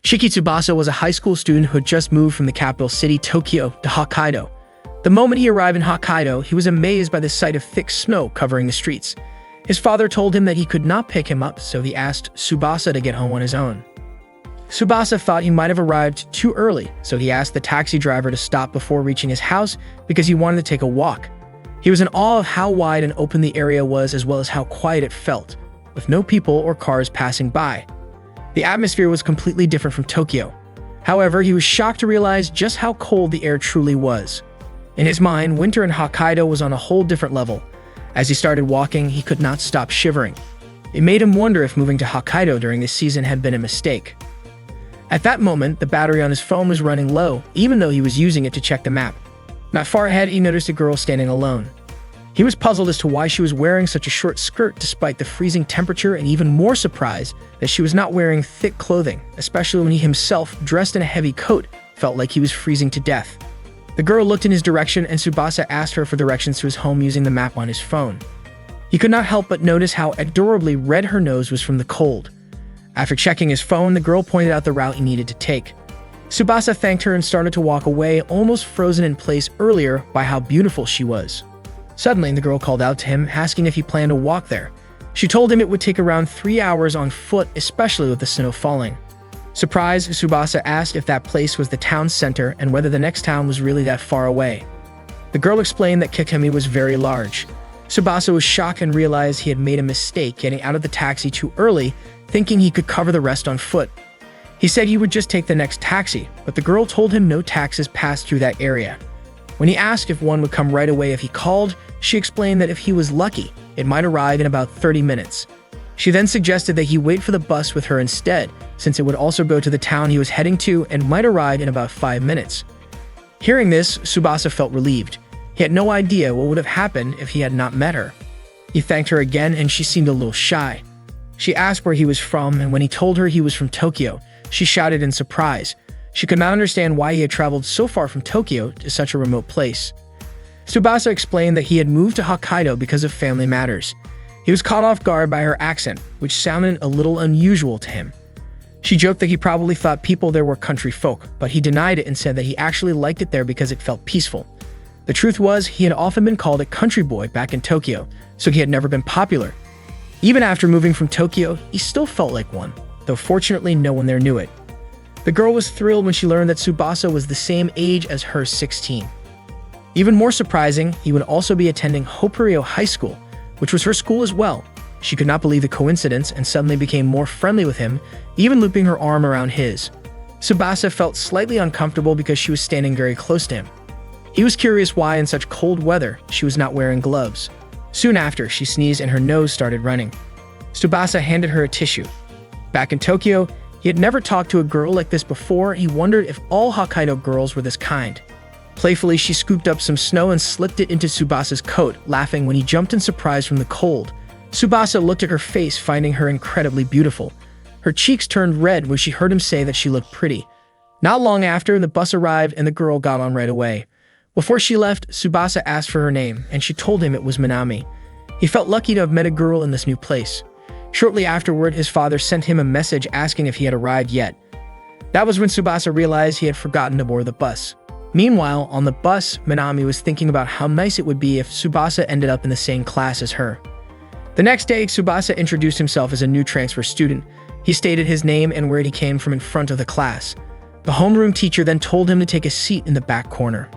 Shiki Tsubasa was a high school student who had just moved from the capital city, Tokyo, to Hokkaido. The moment he arrived in Hokkaido, he was amazed by the sight of thick snow covering the streets. His father told him that he could not pick him up, so he asked Tsubasa to get home on his own. Tsubasa thought he might have arrived too early, so he asked the taxi driver to stop before reaching his house because he wanted to take a walk. He was in awe of how wide and open the area was, as well as how quiet it felt, with no people or cars passing by. The atmosphere was completely different from Tokyo. However, he was shocked to realize just how cold the air truly was. In his mind, winter in Hokkaido was on a whole different level. As he started walking, he could not stop shivering. It made him wonder if moving to Hokkaido during this season had been a mistake. At that moment, the battery on his phone was running low, even though he was using it to check the map. Not far ahead, he noticed a girl standing alone. He was puzzled as to why she was wearing such a short skirt despite the freezing temperature, and even more surprised that she was not wearing thick clothing, especially when he himself, dressed in a heavy coat, felt like he was freezing to death. The girl looked in his direction, and Tsubasa asked her for directions to his home using the map on his phone. He could not help but notice how adorably red her nose was from the cold. After checking his phone, the girl pointed out the route he needed to take. Tsubasa thanked her and started to walk away, almost frozen in place earlier by how beautiful she was. Suddenly, the girl called out to him, asking if he planned to walk there. She told him it would take around 3 hours on foot, especially with the snow falling. Surprised, Tsubasa asked if that place was the town center and whether the next town was really that far away. The girl explained that Kikemi was very large. Tsubasa was shocked and realized he had made a mistake getting out of the taxi too early, thinking he could cover the rest on foot. He said he would just take the next taxi, but the girl told him no taxis passed through that area. When he asked if one would come right away if he called, she explained that if he was lucky, it might arrive in about 30 minutes. She then suggested that he wait for the bus with her instead, since it would also go to the town he was heading to and might arrive in about 5 minutes. Hearing this, Tsubasa felt relieved. He had no idea what would have happened if he had not met her. He thanked her again, and she seemed a little shy. She asked where he was from, and when he told her he was from Tokyo, she shouted in surprise. She could not understand why he had traveled so far from Tokyo to such a remote place. Tsubasa explained that he had moved to Hokkaido because of family matters. He was caught off guard by her accent, which sounded a little unusual to him. She joked that he probably thought people there were country folk, but he denied it and said that he actually liked it there because it felt peaceful. The truth was, he had often been called a country boy back in Tokyo, so he had never been popular. Even after moving from Tokyo, he still felt like one, though fortunately no one there knew it. The girl was thrilled when she learned that Tsubasa was the same age as her, 16. Even more surprising, he would also be attending Hoppurio High School, which was her school as well. She could not believe the coincidence and suddenly became more friendly with him, even looping her arm around his. Tsubasa felt slightly uncomfortable because she was standing very close to him. He was curious why in such cold weather she was not wearing gloves. Soon after, she sneezed and her nose started running. Tsubasa handed her a tissue. Back in Tokyo, he had never talked to a girl like this before. He wondered if all Hokkaido girls were this kind. Playfully, she scooped up some snow and slipped it into Tsubasa's coat, laughing when he jumped in surprise from the cold. Tsubasa looked at her face, finding her incredibly beautiful. Her cheeks turned red when she heard him say that she looked pretty. Not long after, the bus arrived and the girl got on right away. Before she left, Tsubasa asked for her name, and she told him it was Minami. He felt lucky to have met a girl in this new place. Shortly afterward, his father sent him a message asking if he had arrived yet. That was when Tsubasa realized he had forgotten to board the bus. Meanwhile, on the bus, Minami was thinking about how nice it would be if Tsubasa ended up in the same class as her. The next day, Tsubasa introduced himself as a new transfer student. He stated his name and where he came from in front of the class. The homeroom teacher then told him to take a seat in the back corner.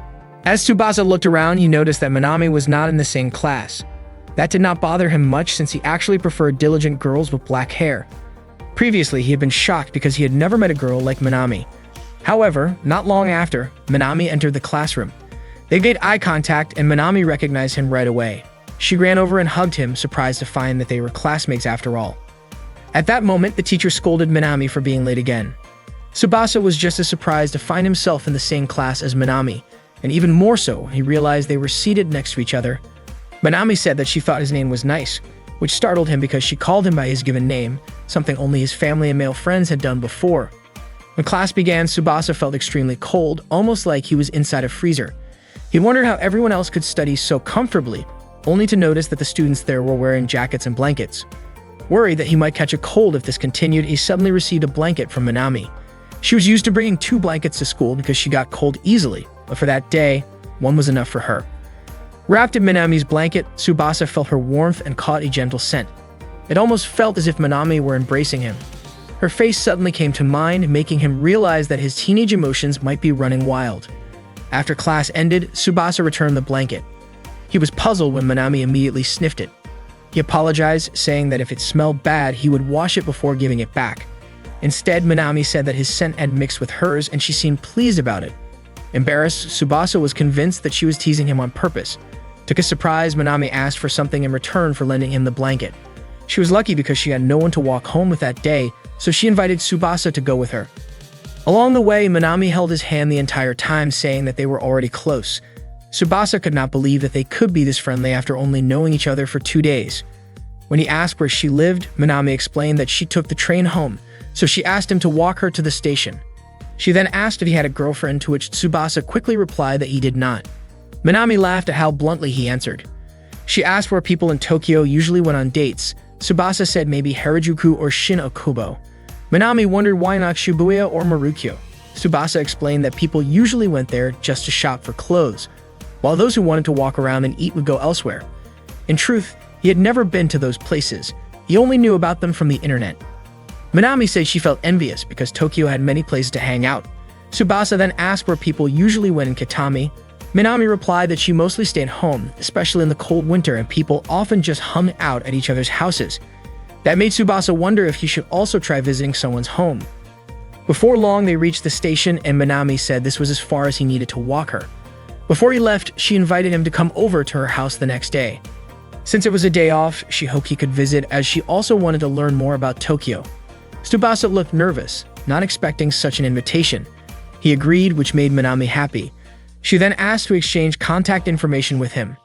As Tsubasa looked around, he noticed that Minami was not in the same class. That did not bother him much since he actually preferred diligent girls with black hair. Previously, he had been shocked because he had never met a girl like Minami. However, not long after, Minami entered the classroom. They made eye contact and Minami recognized him right away. She ran over and hugged him, surprised to find that they were classmates after all. At that moment, the teacher scolded Minami for being late again. Tsubasa was just as surprised to find himself in the same class as Minami, and even more so, he realized they were seated next to each other. Minami said that she thought his name was nice, which startled him because she called him by his given name, something only his family and male friends had done before. When class began, Tsubasa felt extremely cold, almost like he was inside a freezer. He wondered how everyone else could study so comfortably, only to notice that the students there were wearing jackets and blankets. Worried that he might catch a cold if this continued, he suddenly received a blanket from Minami. She was used to bringing 2 blankets to school because she got cold easily, but for that day, 1 was enough for her. Wrapped in Minami's blanket, Tsubasa felt her warmth and caught a gentle scent. It almost felt as if Minami were embracing him. Her face suddenly came to mind, making him realize that his teenage emotions might be running wild. After class ended, Tsubasa returned the blanket. He was puzzled when Minami immediately sniffed it. He apologized, saying that if it smelled bad, he would wash it before giving it back. Instead, Minami said that his scent had mixed with hers and she seemed pleased about it. Embarrassed, Tsubasa was convinced that she was teasing him on purpose. To his surprise, Minami asked for something in return for lending him the blanket. She was lucky because she had no one to walk home with that day, so she invited Tsubasa to go with her. Along the way, Minami held his hand the entire time, saying that they were already close. Tsubasa could not believe that they could be this friendly after only knowing each other for 2 days. When he asked where she lived, Minami explained that she took the train home, so she asked him to walk her to the station. She then asked if he had a girlfriend, to which Tsubasa quickly replied that he did not. Minami laughed at how bluntly he answered. She asked where people in Tokyo usually went on dates. Tsubasa said maybe Harajuku or Shin-Okubo. Minami wondered why not Shibuya or Marukyo. Tsubasa explained that people usually went there just to shop for clothes, while those who wanted to walk around and eat would go elsewhere. In truth, he had never been to those places. He only knew about them from the internet. Minami said she felt envious because Tokyo had many places to hang out. Tsubasa then asked where people usually went in Kitami. Minami replied that she mostly stayed home, especially in the cold winter, and people often just hung out at each other's houses. That made Tsubasa wonder if he should also try visiting someone's home. Before long, they reached the station, and Minami said this was as far as he needed to walk her. Before he left, she invited him to come over to her house the next day. Since it was a day off, she hoped he could visit, as she also wanted to learn more about Tokyo. Tsubasa looked nervous, not expecting such an invitation. He agreed, which made Minami happy. She then asked to exchange contact information with him.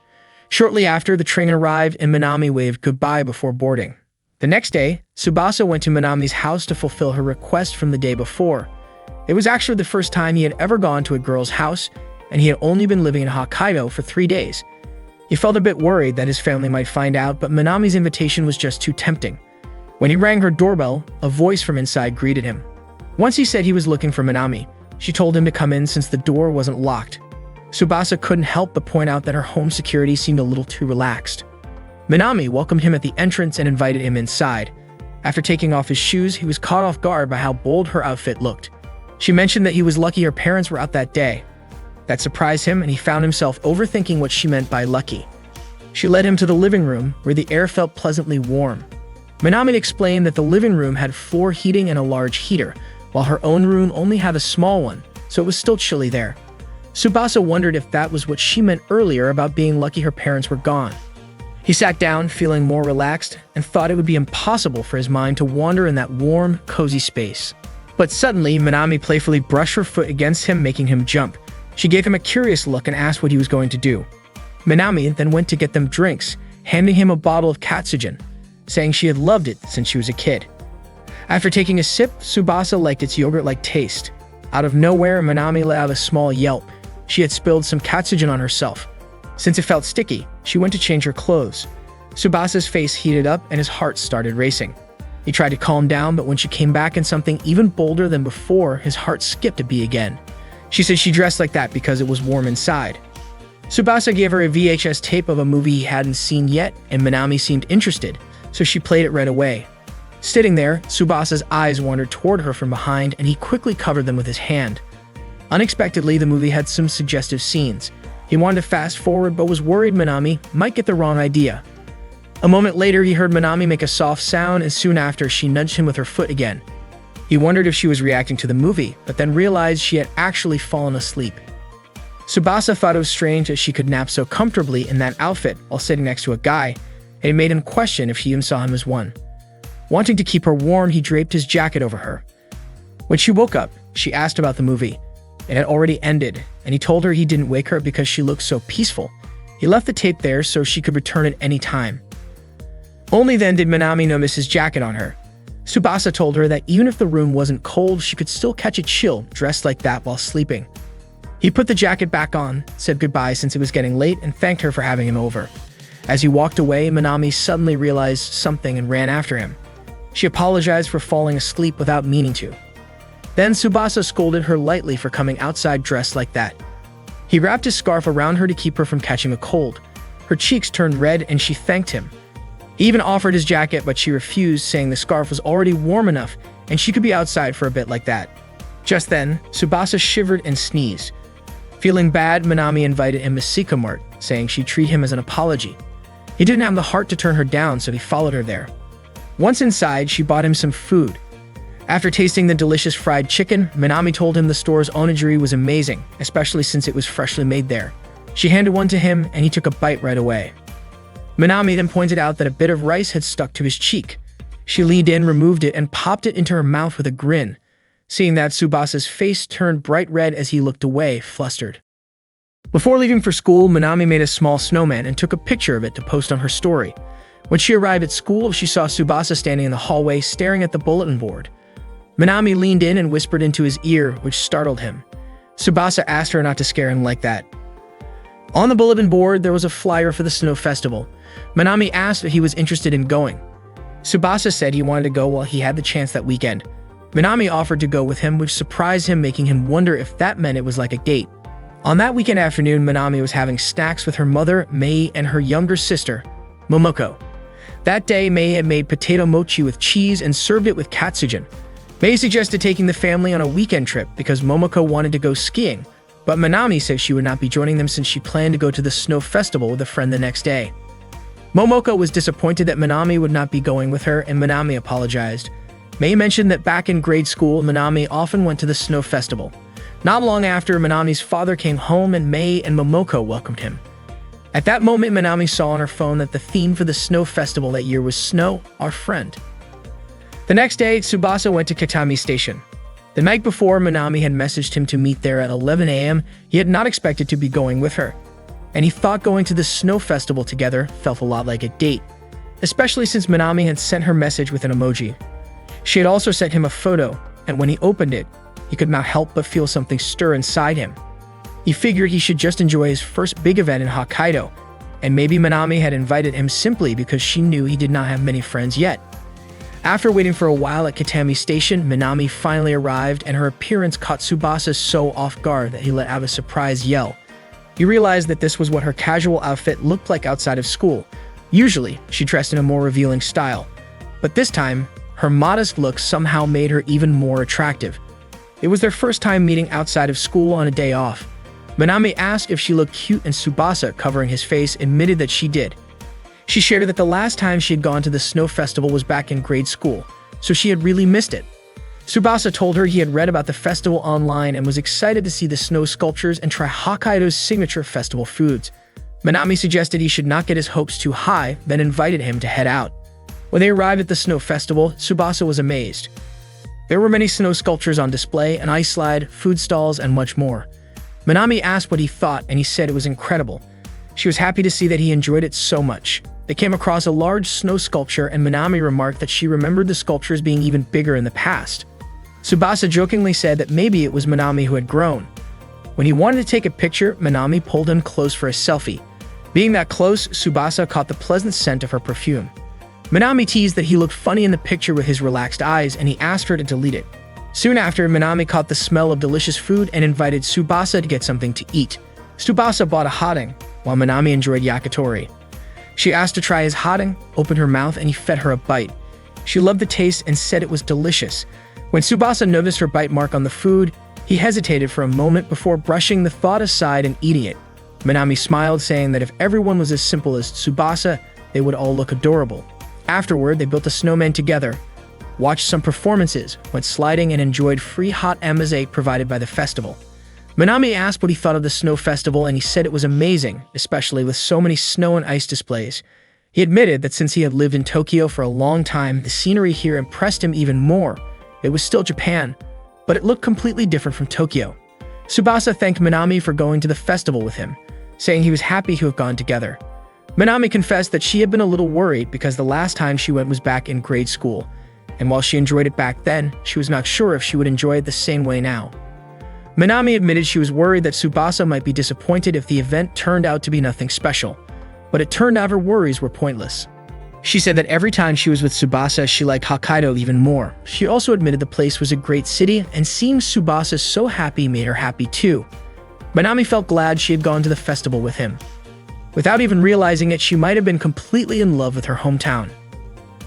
Shortly after, the train arrived and Minami waved goodbye before boarding. The next day, Tsubasa went to Minami's house to fulfill her request from the day before. It was actually the first time he had ever gone to a girl's house, and he had only been living in Hokkaido for 3 days. He felt a bit worried that his family might find out, but Minami's invitation was just too tempting. When he rang her doorbell, a voice from inside greeted him. Once he said he was looking for Minami, she told him to come in since the door wasn't locked. Tsubasa couldn't help but point out that her home security seemed a little too relaxed. Minami welcomed him at the entrance and invited him inside. After taking off his shoes, he was caught off guard by how bold her outfit looked. She mentioned that he was lucky her parents were out that day. That surprised him, and he found himself overthinking what she meant by lucky. She led him to the living room, where the air felt pleasantly warm. Minami explained that the living room had floor heating and a large heater, while her own room only had a small one, so it was still chilly there. Tsubasa wondered if that was what she meant earlier about being lucky her parents were gone. He sat down, feeling more relaxed, and thought it would be impossible for his mind to wander in that warm, cozy space. But suddenly, Minami playfully brushed her foot against him, making him jump. She gave him a curious look and asked what he was going to do. Minami then went to get them drinks, handing him a bottle of Katsugen, saying she had loved it since she was a kid. After taking a sip, Tsubasa liked its yogurt-like taste. Out of nowhere, Minami let out a small yelp. She had spilled some Katsugen on herself. Since it felt sticky, she went to change her clothes. Tsubasa's face heated up and his heart started racing. He tried to calm down, but when she came back in something even bolder than before, his heart skipped a beat again. She said she dressed like that because it was warm inside. Tsubasa gave her a VHS tape of a movie he hadn't seen yet, and Minami seemed interested, so she played it right away. Sitting there, Tsubasa's eyes wandered toward her from behind, and he quickly covered them with his hand. Unexpectedly, the movie had some suggestive scenes. He wanted to fast forward, but was worried Minami might get the wrong idea. A moment later, he heard Minami make a soft sound, and soon after, she nudged him with her foot again. He wondered if she was reacting to the movie, but then realized she had actually fallen asleep. Tsubasa thought it was strange that she could nap so comfortably in that outfit while sitting next to a guy, and it made him question if she even saw him as one. Wanting to keep her warm, he draped his jacket over her. When she woke up, she asked about the movie. It had already ended, and he told her he didn't wake her because she looked so peaceful. He left the tape there so she could return it any time. Only then did Minami notice his jacket on her. Tsubasa told her that even if the room wasn't cold, she could still catch a chill dressed like that while sleeping. He put the jacket back on, said goodbye since it was getting late, and thanked her for having him over. As he walked away, Minami suddenly realized something and ran after him. She apologized for falling asleep without meaning to. Then Tsubasa scolded her lightly for coming outside dressed like that. He wrapped his scarf around her to keep her from catching a cold. Her cheeks turned red and she thanked him. He even offered his jacket, but she refused, saying the scarf was already warm enough and she could be outside for a bit like that. Just then, Tsubasa shivered and sneezed. Feeling bad, Minami invited him to Sika Mart, saying she'd treat him as an apology. He didn't have the heart to turn her down, so he followed her there. Once inside, she bought him some food. After tasting the delicious fried chicken, Minami told him the store's onigiri was amazing, especially since it was freshly made there. She handed one to him, and he took a bite right away. Minami then pointed out that a bit of rice had stuck to his cheek. She leaned in, removed it, and popped it into her mouth with a grin. Seeing that, Tsubasa's face turned bright red as he looked away, flustered. Before leaving for school, Minami made a small snowman and took a picture of it to post on her story. When she arrived at school, she saw Tsubasa standing in the hallway staring at the bulletin board. Minami leaned in and whispered into his ear, which startled him. Tsubasa asked her not to scare him like that. On the bulletin board, there was a flyer for the snow festival. Minami asked if he was interested in going. Tsubasa said he wanted to go while he had the chance that weekend. Minami offered to go with him, which surprised him, making him wonder if that meant it was like a date. On that weekend afternoon, Minami was having snacks with her mother, Mei, and her younger sister, Momoko. That day, Mei had made potato mochi with cheese and served it with katsujin. Mei suggested taking the family on a weekend trip because Momoko wanted to go skiing, but Minami said she would not be joining them since she planned to go to the snow festival with a friend the next day. Momoko was disappointed that Minami would not be going with her, and Minami apologized. Mei mentioned that back in grade school, Minami often went to the snow festival. Not long after, Minami's father came home and Mei and Momoko welcomed him. At that moment, Minami saw on her phone that the theme for the snow festival that year was Snow, Our Friend. The next day, Tsubasa went to Kitami Station. The night before, Minami had messaged him to meet there at 11 a.m. He had not expected to be going with her, and he thought going to the snow festival together felt a lot like a date, especially since Minami had sent her message with an emoji. She had also sent him a photo, and when he opened it, he could not help but feel something stir inside him. He figured he should just enjoy his first big event in Hokkaido, and maybe Minami had invited him simply because she knew he did not have many friends yet. After waiting for a while at Kitami Station, Minami finally arrived, and her appearance caught Tsubasa so off guard that he let out a surprised yell. He realized that this was what her casual outfit looked like outside of school. Usually, she dressed in a more revealing style, but this time, her modest look somehow made her even more attractive. It was their first time meeting outside of school on a day off. Minami asked if she looked cute, and Tsubasa, covering his face, admitted that she did. She shared that the last time she had gone to the snow festival was back in grade school, so she had really missed it. Tsubasa told her he had read about the festival online and was excited to see the snow sculptures and try Hokkaido's signature festival foods. Minami suggested he should not get his hopes too high, then invited him to head out. When they arrived at the snow festival, Tsubasa was amazed. There were many snow sculptures on display, an ice slide, food stalls, and much more. Minami asked what he thought, and he said it was incredible. She was happy to see that he enjoyed it so much. They came across a large snow sculpture, and Minami remarked that she remembered the sculptures being even bigger in the past. Tsubasa jokingly said that maybe it was Minami who had grown. When he wanted to take a picture, Minami pulled him close for a selfie. Being that close, Tsubasa caught the pleasant scent of her perfume. Minami teased that he looked funny in the picture with his relaxed eyes, and he asked her to delete it. Soon after, Minami caught the smell of delicious food and invited Tsubasa to get something to eat. Tsubasa bought a hotdog, while Minami enjoyed yakitori. She asked to try his hotdog, opened her mouth, and he fed her a bite. She loved the taste and said it was delicious. When Tsubasa noticed her bite mark on the food, he hesitated for a moment before brushing the thought aside and eating it. Minami smiled, saying that if everyone was as simple as Tsubasa, they would all look adorable. Afterward, they built a snowman together, watched some performances, went sliding, and enjoyed free hot amaze provided by the festival. Minami asked what he thought of the snow festival, and he said it was amazing, especially with so many snow and ice displays. He admitted that since he had lived in Tokyo for a long time, the scenery here impressed him even more. It was still Japan, but it looked completely different from Tokyo. Tsubasa thanked Minami for going to the festival with him, saying he was happy to have gone together. Minami confessed that she had been a little worried because the last time she went was back in grade school, and while she enjoyed it back then, she was not sure if she would enjoy it the same way now. Minami admitted she was worried that Tsubasa might be disappointed if the event turned out to be nothing special, but it turned out her worries were pointless. She said that every time she was with Tsubasa, she liked Hokkaido even more. She also admitted the place was a great city, and seeing Tsubasa so happy made her happy too. Minami felt glad she had gone to the festival with him. Without even realizing it, she might have been completely in love with her hometown.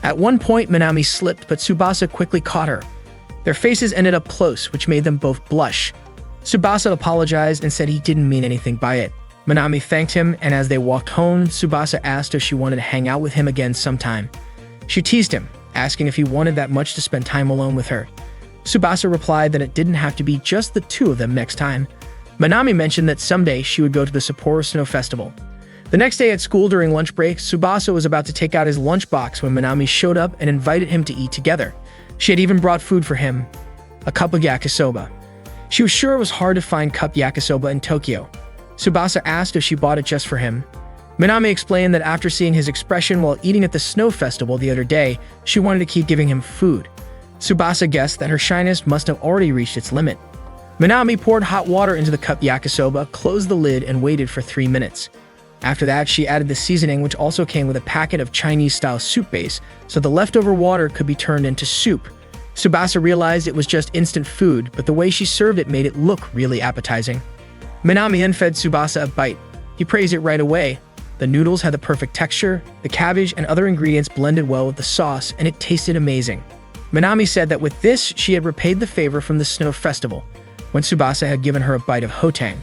At one point, Minami slipped, but Tsubasa quickly caught her. Their faces ended up close, which made them both blush. Tsubasa apologized and said he didn't mean anything by it. Minami thanked him, and as they walked home, Tsubasa asked if she wanted to hang out with him again sometime. She teased him, asking if he wanted that much to spend time alone with her. Tsubasa replied that it didn't have to be just the two of them next time. Minami mentioned that someday she would go to the Sapporo Snow Festival. The next day at school during lunch break, Tsubasa was about to take out his lunchbox when Minami showed up and invited him to eat together. She had even brought food for him, a cup of yakisoba. She was sure it was hard to find cup yakisoba in Tokyo. Tsubasa asked if she bought it just for him. Minami explained that after seeing his expression while eating at the snow festival the other day, she wanted to keep giving him food. Tsubasa guessed that her shyness must have already reached its limit. Minami poured hot water into the cup yakisoba, closed the lid, and waited for 3 minutes. After that, she added the seasoning, which also came with a packet of Chinese-style soup base, so the leftover water could be turned into soup. Tsubasa realized it was just instant food, but the way she served it made it look really appetizing. Minami then fed Tsubasa a bite. He praised it right away. The noodles had the perfect texture, the cabbage and other ingredients blended well with the sauce, and it tasted amazing. Minami said that with this, she had repaid the favor from the Snow Festival, when Tsubasa had given her a bite of hotang.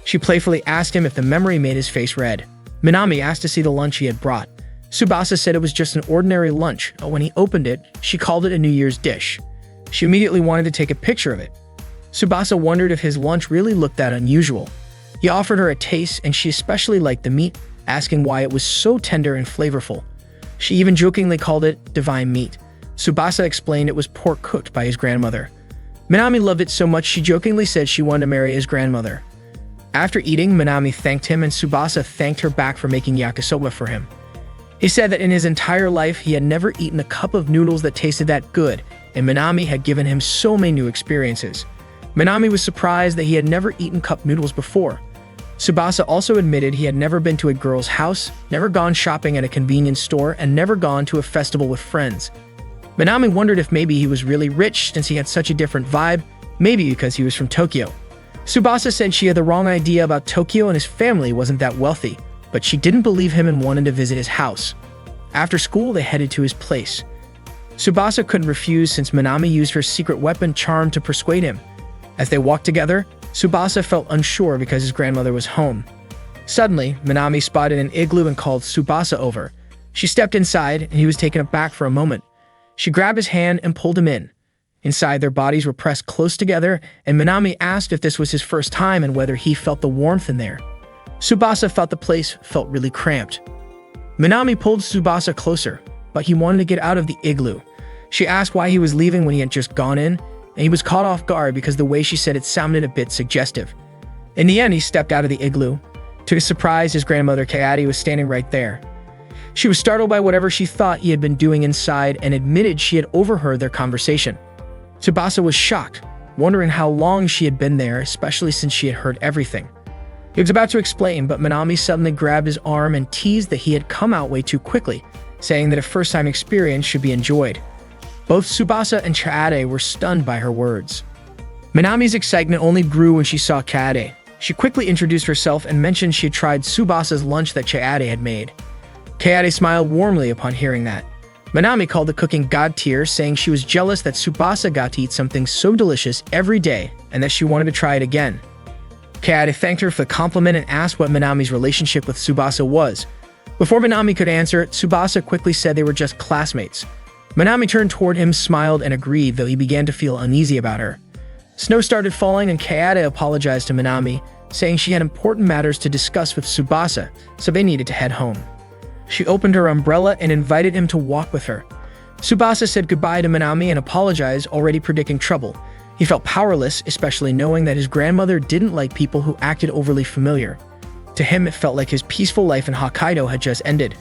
She playfully asked him if the memory made his face red. Minami asked to see the lunch he had brought. Tsubasa said it was just an ordinary lunch, but when he opened it, she called it a New Year's dish. She immediately wanted to take a picture of it. Tsubasa wondered if his lunch really looked that unusual. He offered her a taste, and she especially liked the meat, asking why it was so tender and flavorful. She even jokingly called it divine meat. Tsubasa explained it was pork cooked by his grandmother. Minami loved it so much she jokingly said she wanted to marry his grandmother. After eating, Minami thanked him, and Tsubasa thanked her back for making yakisoba for him. He said that in his entire life, he had never eaten a cup of noodles that tasted that good, and Minami had given him so many new experiences. Minami was surprised that he had never eaten cup noodles before. Tsubasa also admitted he had never been to a girl's house, never gone shopping at a convenience store, and never gone to a festival with friends. Minami wondered if maybe he was really rich since he had such a different vibe, maybe because he was from Tokyo. Tsubasa said she had the wrong idea about Tokyo and his family wasn't that wealthy, but she didn't believe him and wanted to visit his house. After school, they headed to his place. Tsubasa couldn't refuse since Minami used her secret weapon charm to persuade him. As they walked together, Tsubasa felt unsure because his grandmother was home. Suddenly, Minami spotted an igloo and called Tsubasa over. She stepped inside, and he was taken aback for a moment. She grabbed his hand and pulled him in. Inside, their bodies were pressed close together, and Minami asked if this was his first time and whether he felt the warmth in there. Tsubasa felt the place felt really cramped. Minami pulled Tsubasa closer, but he wanted to get out of the igloo. She asked why he was leaving when he had just gone in, and he was caught off guard because the way she said it sounded a bit suggestive. In the end, he stepped out of the igloo. To his surprise, his grandmother Kaede was standing right there. She was startled by whatever she thought he had been doing inside and admitted she had overheard their conversation. Tsubasa was shocked, wondering how long she had been there, especially since she had heard everything. He was about to explain, but Minami suddenly grabbed his arm and teased that he had come out way too quickly, saying that a first-time experience should be enjoyed. Both Tsubasa and Kaede were stunned by her words. Minami's excitement only grew when she saw Kaede. She quickly introduced herself and mentioned she had tried Tsubasa's lunch that Kaede had made. Kaede smiled warmly upon hearing that. Minami called the cooking god tier, saying she was jealous that Tsubasa got to eat something so delicious every day and that she wanted to try it again. Kaede thanked her for the compliment and asked what Minami's relationship with Tsubasa was. Before Minami could answer, Tsubasa quickly said they were just classmates. Minami turned toward him, smiled, and agreed, though he began to feel uneasy about her. Snow started falling, and Kaede apologized to Minami, saying she had important matters to discuss with Tsubasa, so they needed to head home. She opened her umbrella and invited him to walk with her. Tsubasa said goodbye to Minami and apologized, already predicting trouble. He felt powerless, especially knowing that his grandmother didn't like people who acted overly familiar. To him, it felt like his peaceful life in Hokkaido had just ended.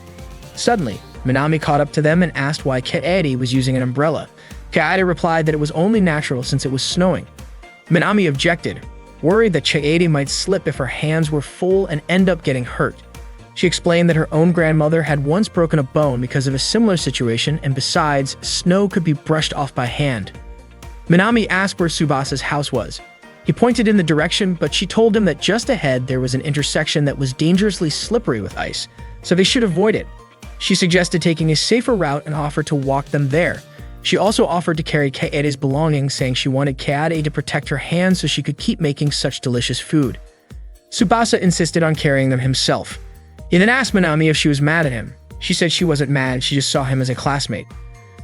Suddenly, Minami caught up to them and asked why Kaede was using an umbrella. Kaede replied that it was only natural since it was snowing. Minami objected, worried that Kaede might slip if her hands were full and end up getting hurt. She explained that her own grandmother had once broken a bone because of a similar situation, and besides, snow could be brushed off by hand. Minami asked where Tsubasa's house was. He pointed in the direction, but she told him that just ahead there was an intersection that was dangerously slippery with ice, so they should avoid it. She suggested taking a safer route and offered to walk them there. She also offered to carry Kaede's belongings, saying she wanted Kaede to protect her hands so she could keep making such delicious food. Tsubasa insisted on carrying them himself. He then asked Minami if she was mad at him. She said she wasn't mad, she just saw him as a classmate.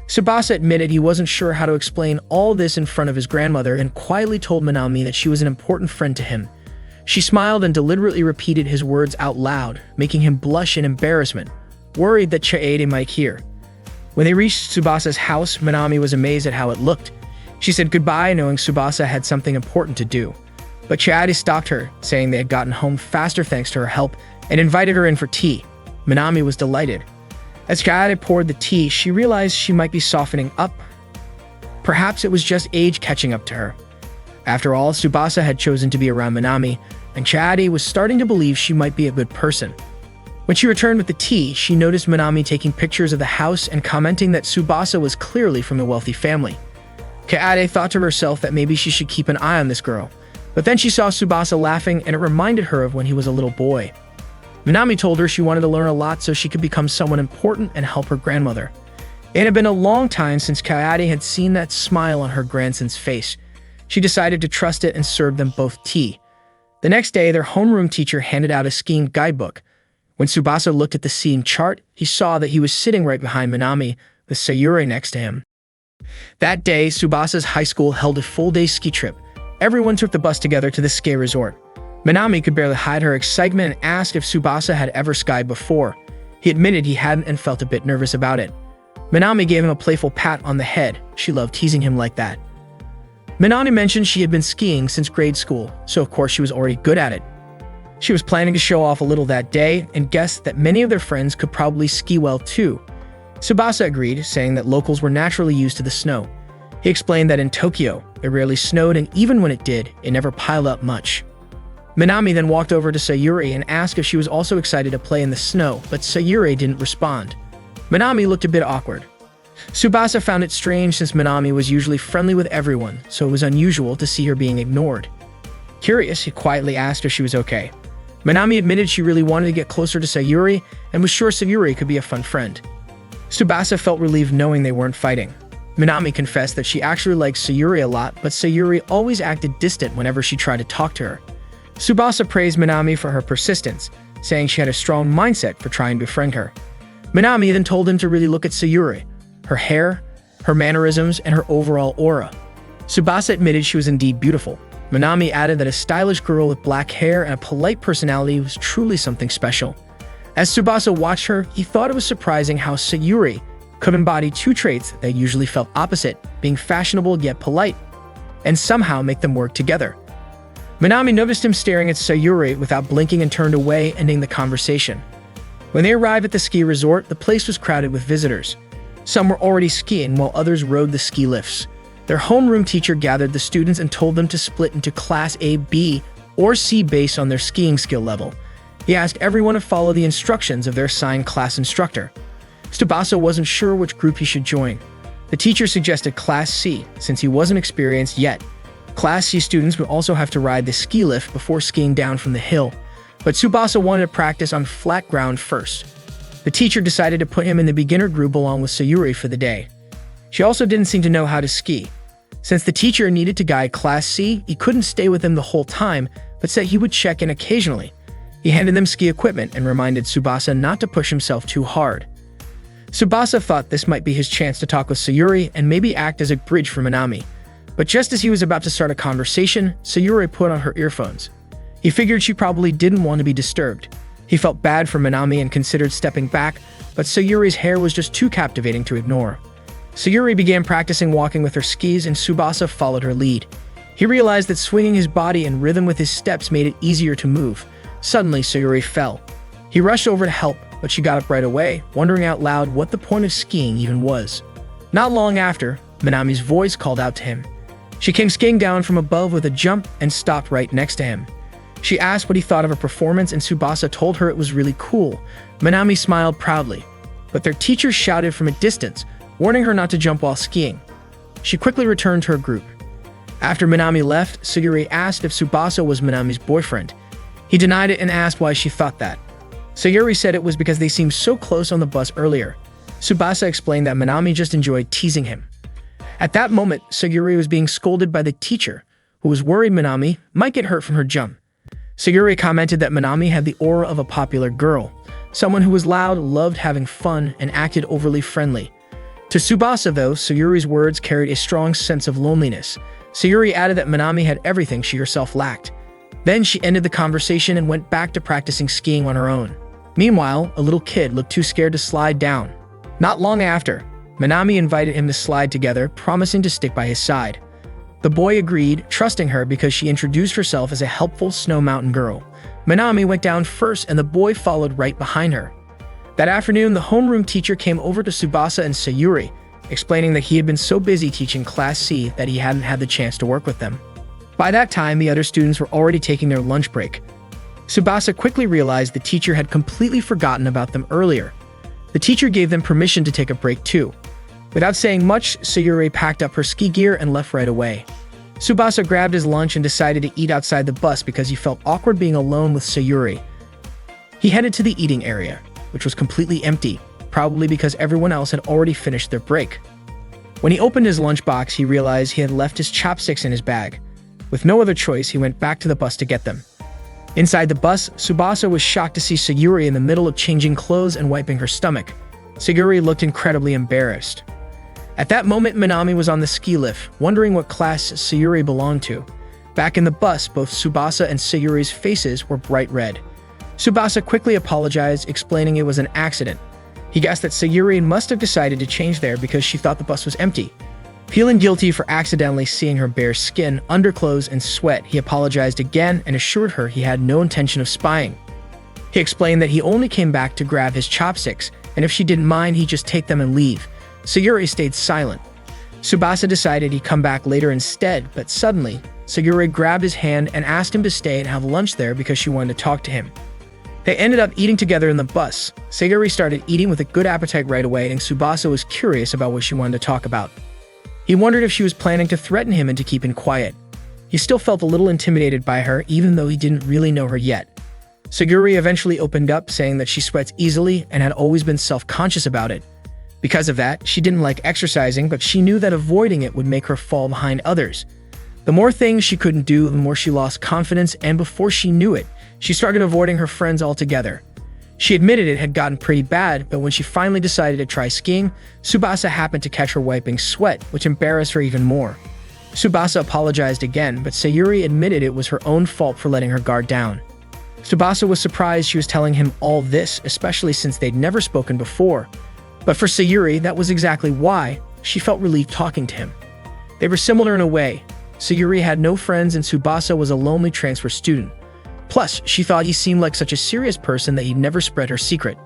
Tsubasa admitted he wasn't sure how to explain all this in front of his grandmother and quietly told Minami that she was an important friend to him. She smiled and deliberately repeated his words out loud, making him blush in embarrassment, worried that Kaede might hear. When they reached Tsubasa's house, Minami was amazed at how it looked. She said goodbye, knowing Tsubasa had something important to do. But Kaede stopped her, saying they had gotten home faster thanks to her help, and invited her in for tea. Minami was delighted. As Kaede poured the tea, she realized she might be softening up. Perhaps it was just age catching up to her. After all, Tsubasa had chosen to be around Minami, and Kaede was starting to believe she might be a good person. When she returned with the tea, she noticed Minami taking pictures of the house and commenting that Tsubasa was clearly from a wealthy family. Kaede thought to herself that maybe she should keep an eye on this girl, but then she saw Tsubasa laughing and it reminded her of when he was a little boy. Minami told her she wanted to learn a lot so she could become someone important and help her grandmother. It had been a long time since Kaede had seen that smile on her grandson's face. She decided to trust it and served them both tea. The next day, their homeroom teacher handed out a skiing guidebook. When Tsubasa looked at the skiing chart, he saw that he was sitting right behind Minami, with Sayuri next to him. That day, Tsubasa's high school held a full-day ski trip. Everyone took the bus together to the ski resort. Minami could barely hide her excitement and asked if Tsubasa had ever skied before. He admitted he hadn't and felt a bit nervous about it. Minami gave him a playful pat on the head. She loved teasing him like that. Minami mentioned she had been skiing since grade school, so of course she was already good at it. She was planning to show off a little that day and guessed that many of their friends could probably ski well too. Tsubasa agreed, saying that locals were naturally used to the snow. He explained that in Tokyo, it rarely snowed, and even when it did, it never piled up much. Minami then walked over to Sayuri and asked if she was also excited to play in the snow, but Sayuri didn't respond. Minami looked a bit awkward. Tsubasa found it strange since Minami was usually friendly with everyone, so it was unusual to see her being ignored. Curious, he quietly asked if she was okay. Minami admitted she really wanted to get closer to Sayuri and was sure Sayuri could be a fun friend. Tsubasa felt relieved knowing they weren't fighting. Minami confessed that she actually liked Sayuri a lot, but Sayuri always acted distant whenever she tried to talk to her. Tsubasa praised Minami for her persistence, saying she had a strong mindset for trying to befriend her. Minami then told him to really look at Sayuri, her hair, her mannerisms, and her overall aura. Tsubasa admitted she was indeed beautiful. Minami added that a stylish girl with black hair and a polite personality was truly something special. As Tsubasa watched her, he thought it was surprising how Sayuri could embody two traits that usually felt opposite, being fashionable yet polite, and somehow make them work together. Minami noticed him staring at Sayuri without blinking and turned away, ending the conversation. When they arrived at the ski resort, the place was crowded with visitors. Some were already skiing while others rode the ski lifts. Their homeroom teacher gathered the students and told them to split into Class A, B, or C based on their skiing skill level. He asked everyone to follow the instructions of their assigned class instructor. Tsubasa wasn't sure which group he should join. The teacher suggested Class C, since he wasn't experienced yet. Class C students would also have to ride the ski lift before skiing down from the hill, but Tsubasa wanted to practice on flat ground first. The teacher decided to put him in the beginner group along with Sayuri for the day. She also didn't seem to know how to ski. Since the teacher needed to guide Class C, he couldn't stay with them the whole time, but said he would check in occasionally. He handed them ski equipment and reminded Tsubasa not to push himself too hard. Tsubasa thought this might be his chance to talk with Sayuri and maybe act as a bridge for Minami. But just as he was about to start a conversation, Sayuri put on her earphones. He figured she probably didn't want to be disturbed. He felt bad for Minami and considered stepping back, but Sayuri's hair was just too captivating to ignore. Sayuri began practicing walking with her skis and Tsubasa followed her lead. He realized that swinging his body in rhythm with his steps made it easier to move. Suddenly, Sayuri fell. He rushed over to help, but she got up right away, wondering out loud what the point of skiing even was. Not long after, Minami's voice called out to him. She came skiing down from above with a jump and stopped right next to him. She asked what he thought of her performance, and Tsubasa told her it was really cool. Minami smiled proudly, but their teacher shouted from a distance, warning her not to jump while skiing. She quickly returned to her group. After Minami left, Sayuri asked if Tsubasa was Minami's boyfriend. He denied it and asked why she thought that. Sayuri said it was because they seemed so close on the bus earlier. Tsubasa explained that Minami just enjoyed teasing him. At that moment, Sayuri was being scolded by the teacher, who was worried Minami might get hurt from her jump. Sayuri commented that Minami had the aura of a popular girl, someone who was loud, loved having fun, and acted overly friendly. To Tsubasa, though, Sayuri's words carried a strong sense of loneliness. Sayuri added that Minami had everything she herself lacked. Then she ended the conversation and went back to practicing skiing on her own. Meanwhile, a little kid looked too scared to slide down. Not long after, Minami invited him to slide together, promising to stick by his side. The boy agreed, trusting her because she introduced herself as a helpful snow mountain girl. Minami went down first and the boy followed right behind her. That afternoon, the homeroom teacher came over to Tsubasa and Sayuri, explaining that he had been so busy teaching Class C that he hadn't had the chance to work with them. By that time, the other students were already taking their lunch break. Tsubasa quickly realized the teacher had completely forgotten about them earlier. The teacher gave them permission to take a break too. Without saying much, Sayuri packed up her ski gear and left right away. Tsubasa grabbed his lunch and decided to eat outside the bus because he felt awkward being alone with Sayuri. He headed to the eating area, which was completely empty, probably because everyone else had already finished their break. When he opened his lunchbox, he realized he had left his chopsticks in his bag. With no other choice, he went back to the bus to get them. Inside the bus, Tsubasa was shocked to see Sayuri in the middle of changing clothes and wiping her stomach. Sayuri looked incredibly embarrassed. At that moment, Minami was on the ski lift, wondering what class Sayuri belonged to. Back in the bus, both Tsubasa and Sayuri's faces were bright red. Tsubasa quickly apologized, explaining it was an accident. He guessed that Sayuri must have decided to change there because she thought the bus was empty. Feeling guilty for accidentally seeing her bare skin, underclothes, and sweat, he apologized again and assured her he had no intention of spying. He explained that he only came back to grab his chopsticks, and if she didn't mind, he'd just take them and leave. Sayuri stayed silent. Tsubasa decided he'd come back later instead, but suddenly, Sayuri grabbed his hand and asked him to stay and have lunch there because she wanted to talk to him. They ended up eating together in the bus. Sayuri started eating with a good appetite right away, and Tsubasa was curious about what she wanted to talk about. He wondered if she was planning to threaten him into keeping quiet. He still felt a little intimidated by her, even though he didn't really know her yet. Sayuri eventually opened up, saying that she sweats easily and had always been self-conscious about it. Because of that, she didn't like exercising, but she knew that avoiding it would make her fall behind others. The more things she couldn't do, the more she lost confidence, and before she knew it, she started avoiding her friends altogether. She admitted it had gotten pretty bad, but when she finally decided to try skiing, Tsubasa happened to catch her wiping sweat, which embarrassed her even more. Tsubasa apologized again, but Sayuri admitted it was her own fault for letting her guard down. Tsubasa was surprised she was telling him all this, especially since they'd never spoken before. But for Sayuri, that was exactly why she felt relieved talking to him. They were similar in a way. Sayuri had no friends and Tsubasa was a lonely transfer student. Plus, she thought he seemed like such a serious person that he'd never spread her secret.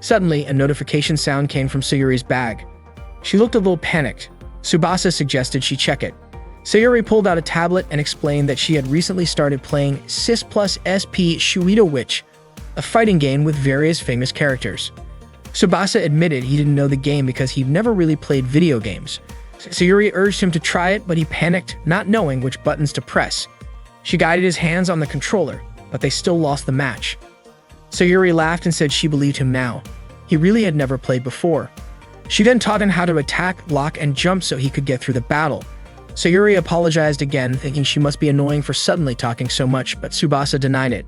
Suddenly, a notification sound came from Sayuri's bag. She looked a little panicked. Tsubasa suggested she check it. Sayuri pulled out a tablet and explained that she had recently started playing Sis plus SP Shuido Witch, a fighting game with various famous characters. Tsubasa admitted he didn't know the game because he'd never really played video games. Sayuri urged him to try it, but he panicked, not knowing which buttons to press. She guided his hands on the controller, but they still lost the match. Sayuri laughed and said she believed him now. He really had never played before. She then taught him how to attack, block, and jump so he could get through the battle. Sayuri apologized again, thinking she must be annoying for suddenly talking so much, but Tsubasa denied it.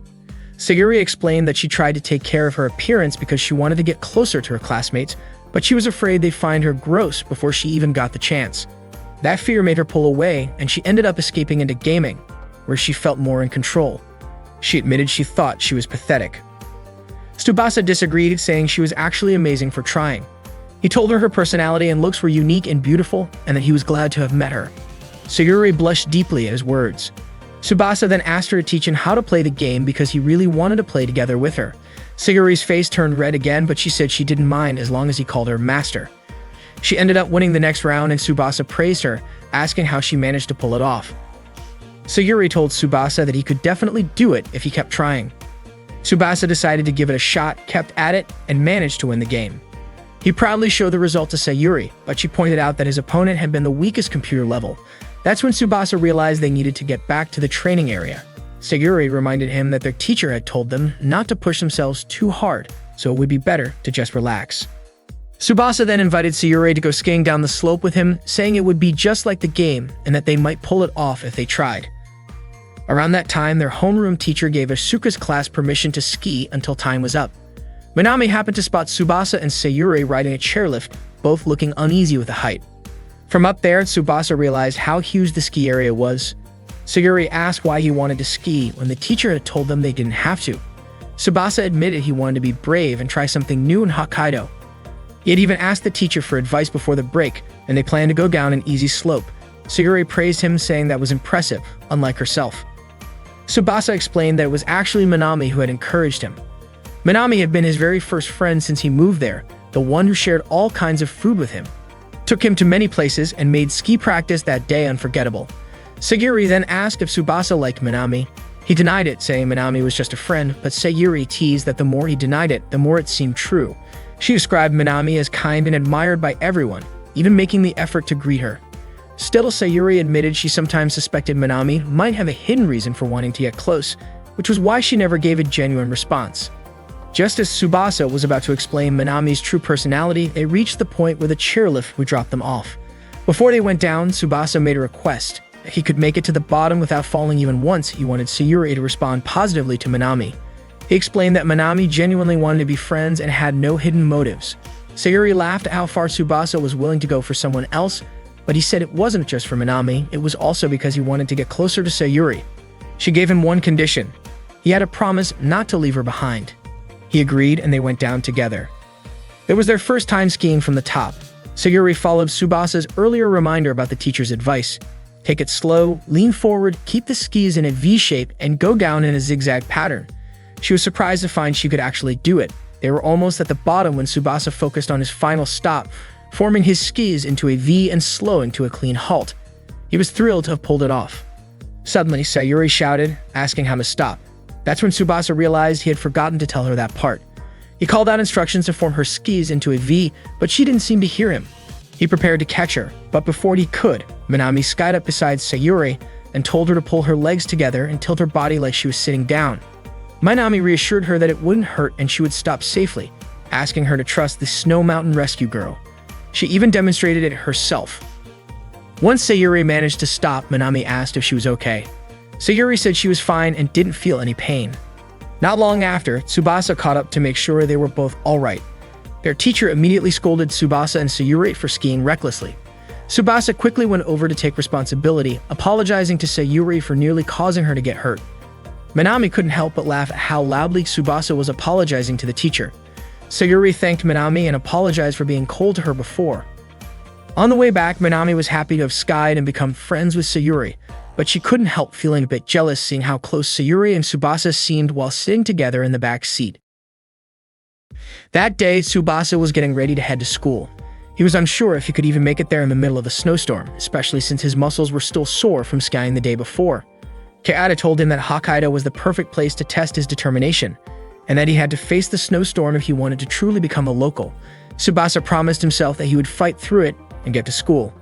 Sayuri explained that she tried to take care of her appearance because she wanted to get closer to her classmates, but she was afraid they'd find her gross before she even got the chance. That fear made her pull away, and she ended up escaping into gaming, where she felt more in control. She admitted she thought she was pathetic. Tsubasa disagreed, saying she was actually amazing for trying. He told her personality and looks were unique and beautiful, and that he was glad to have met her. Sayuri blushed deeply at his words. Tsubasa then asked her to teach him how to play the game because he really wanted to play together with her. Sayuri's face turned red again, but she said she didn't mind as long as he called her master. She ended up winning the next round, and Tsubasa praised her, asking how she managed to pull it off. Sayuri told Tsubasa that he could definitely do it if he kept trying. Tsubasa decided to give it a shot, kept at it, and managed to win the game. He proudly showed the result to Sayuri, but she pointed out that his opponent had been the weakest computer level. That's when Tsubasa realized they needed to get back to the training area. Sayuri reminded him that their teacher had told them not to push themselves too hard, so it would be better to just relax. Tsubasa then invited Sayuri to go skiing down the slope with him, saying it would be just like the game and that they might pull it off if they tried. Around that time, their homeroom teacher gave Asuka's class permission to ski until time was up. Minami happened to spot Tsubasa and Sayuri riding a chairlift, both looking uneasy with the height. From up there, Tsubasa realized how huge the ski area was. Sayuri asked why he wanted to ski when the teacher had told them they didn't have to. Tsubasa admitted he wanted to be brave and try something new in Hokkaido. He had even asked the teacher for advice before the break, and they planned to go down an easy slope. Sayuri praised him, saying that was impressive, unlike herself. Tsubasa explained that it was actually Minami who had encouraged him. Minami had been his very first friend since he moved there, the one who shared all kinds of food with him, took him to many places, and made ski practice that day unforgettable. Sayuri then asked if Tsubasa liked Minami. He denied it, saying Minami was just a friend, but Sayuri teased that the more he denied it, the more it seemed true. She described Minami as kind and admired by everyone, even making the effort to greet her. Still, Sayuri admitted she sometimes suspected Minami might have a hidden reason for wanting to get close, which was why she never gave a genuine response. Just as Tsubasa was about to explain Minami's true personality, they reached the point where the chairlift would drop them off. Before they went down, Tsubasa made a request. If he could make it to the bottom without falling even once, he wanted Sayuri to respond positively to Minami. He explained that Minami genuinely wanted to be friends and had no hidden motives. Sayuri laughed at how far Tsubasa was willing to go for someone else, but he said it wasn't just for Minami, it was also because he wanted to get closer to Sayuri. She gave him one condition. He had to promise not to leave her behind. He agreed, and they went down together. It was their first time skiing from the top. Sayuri followed Tsubasa's earlier reminder about the teacher's advice. Take it slow, lean forward, keep the skis in a V shape, and go down in a zigzag pattern. She was surprised to find she could actually do it. They were almost at the bottom when Tsubasa focused on his final stop, forming his skis into a V and slowing to a clean halt. He was thrilled to have pulled it off. Suddenly, Sayuri shouted, asking how to stop. That's when Tsubasa realized he had forgotten to tell her that part. He called out instructions to form her skis into a V, but she didn't seem to hear him. He prepared to catch her, but before he could, Minami skied up beside Sayuri and told her to pull her legs together and tilt her body like she was sitting down. Minami reassured her that it wouldn't hurt and she would stop safely, asking her to trust the Snow Mountain Rescue Girl. She even demonstrated it herself. Once Sayuri managed to stop, Minami asked if she was okay. Sayuri said she was fine and didn't feel any pain. Not long after, Tsubasa caught up to make sure they were both alright. Their teacher immediately scolded Tsubasa and Sayuri for skiing recklessly. Tsubasa quickly went over to take responsibility, apologizing to Sayuri for nearly causing her to get hurt. Minami couldn't help but laugh at how loudly Tsubasa was apologizing to the teacher. Sayuri thanked Minami and apologized for being cold to her before. On the way back, Minami was happy to have skied and become friends with Sayuri, but she couldn't help feeling a bit jealous seeing how close Sayuri and Tsubasa seemed while sitting together in the back seat. That day, Tsubasa was getting ready to head to school. He was unsure if he could even make it there in the middle of a snowstorm, especially since his muscles were still sore from skiing the day before. Keita told him that Hokkaido was the perfect place to test his determination, and that he had to face the snowstorm if he wanted to truly become a local. Tsubasa promised himself that he would fight through it and get to school.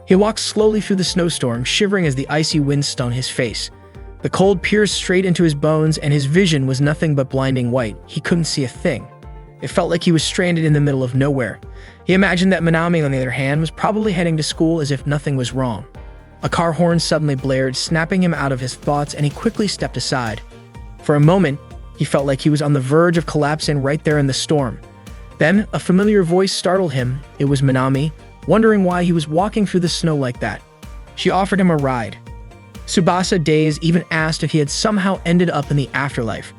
He walked slowly through the snowstorm, shivering as the icy wind stung his face. The cold pierced straight into his bones, and his vision was nothing but blinding white. He couldn't see a thing. It felt like he was stranded in the middle of nowhere. He imagined that Minami, on the other hand, was probably heading to school as if nothing was wrong. A car horn suddenly blared, snapping him out of his thoughts, and he quickly stepped aside. For a moment, he felt like he was on the verge of collapsing right there in the storm. Then, a familiar voice startled him. It was Minami, wondering why he was walking through the snow like that. She offered him a ride. Tsubasa, dazed, even asked if he had somehow ended up in the afterlife.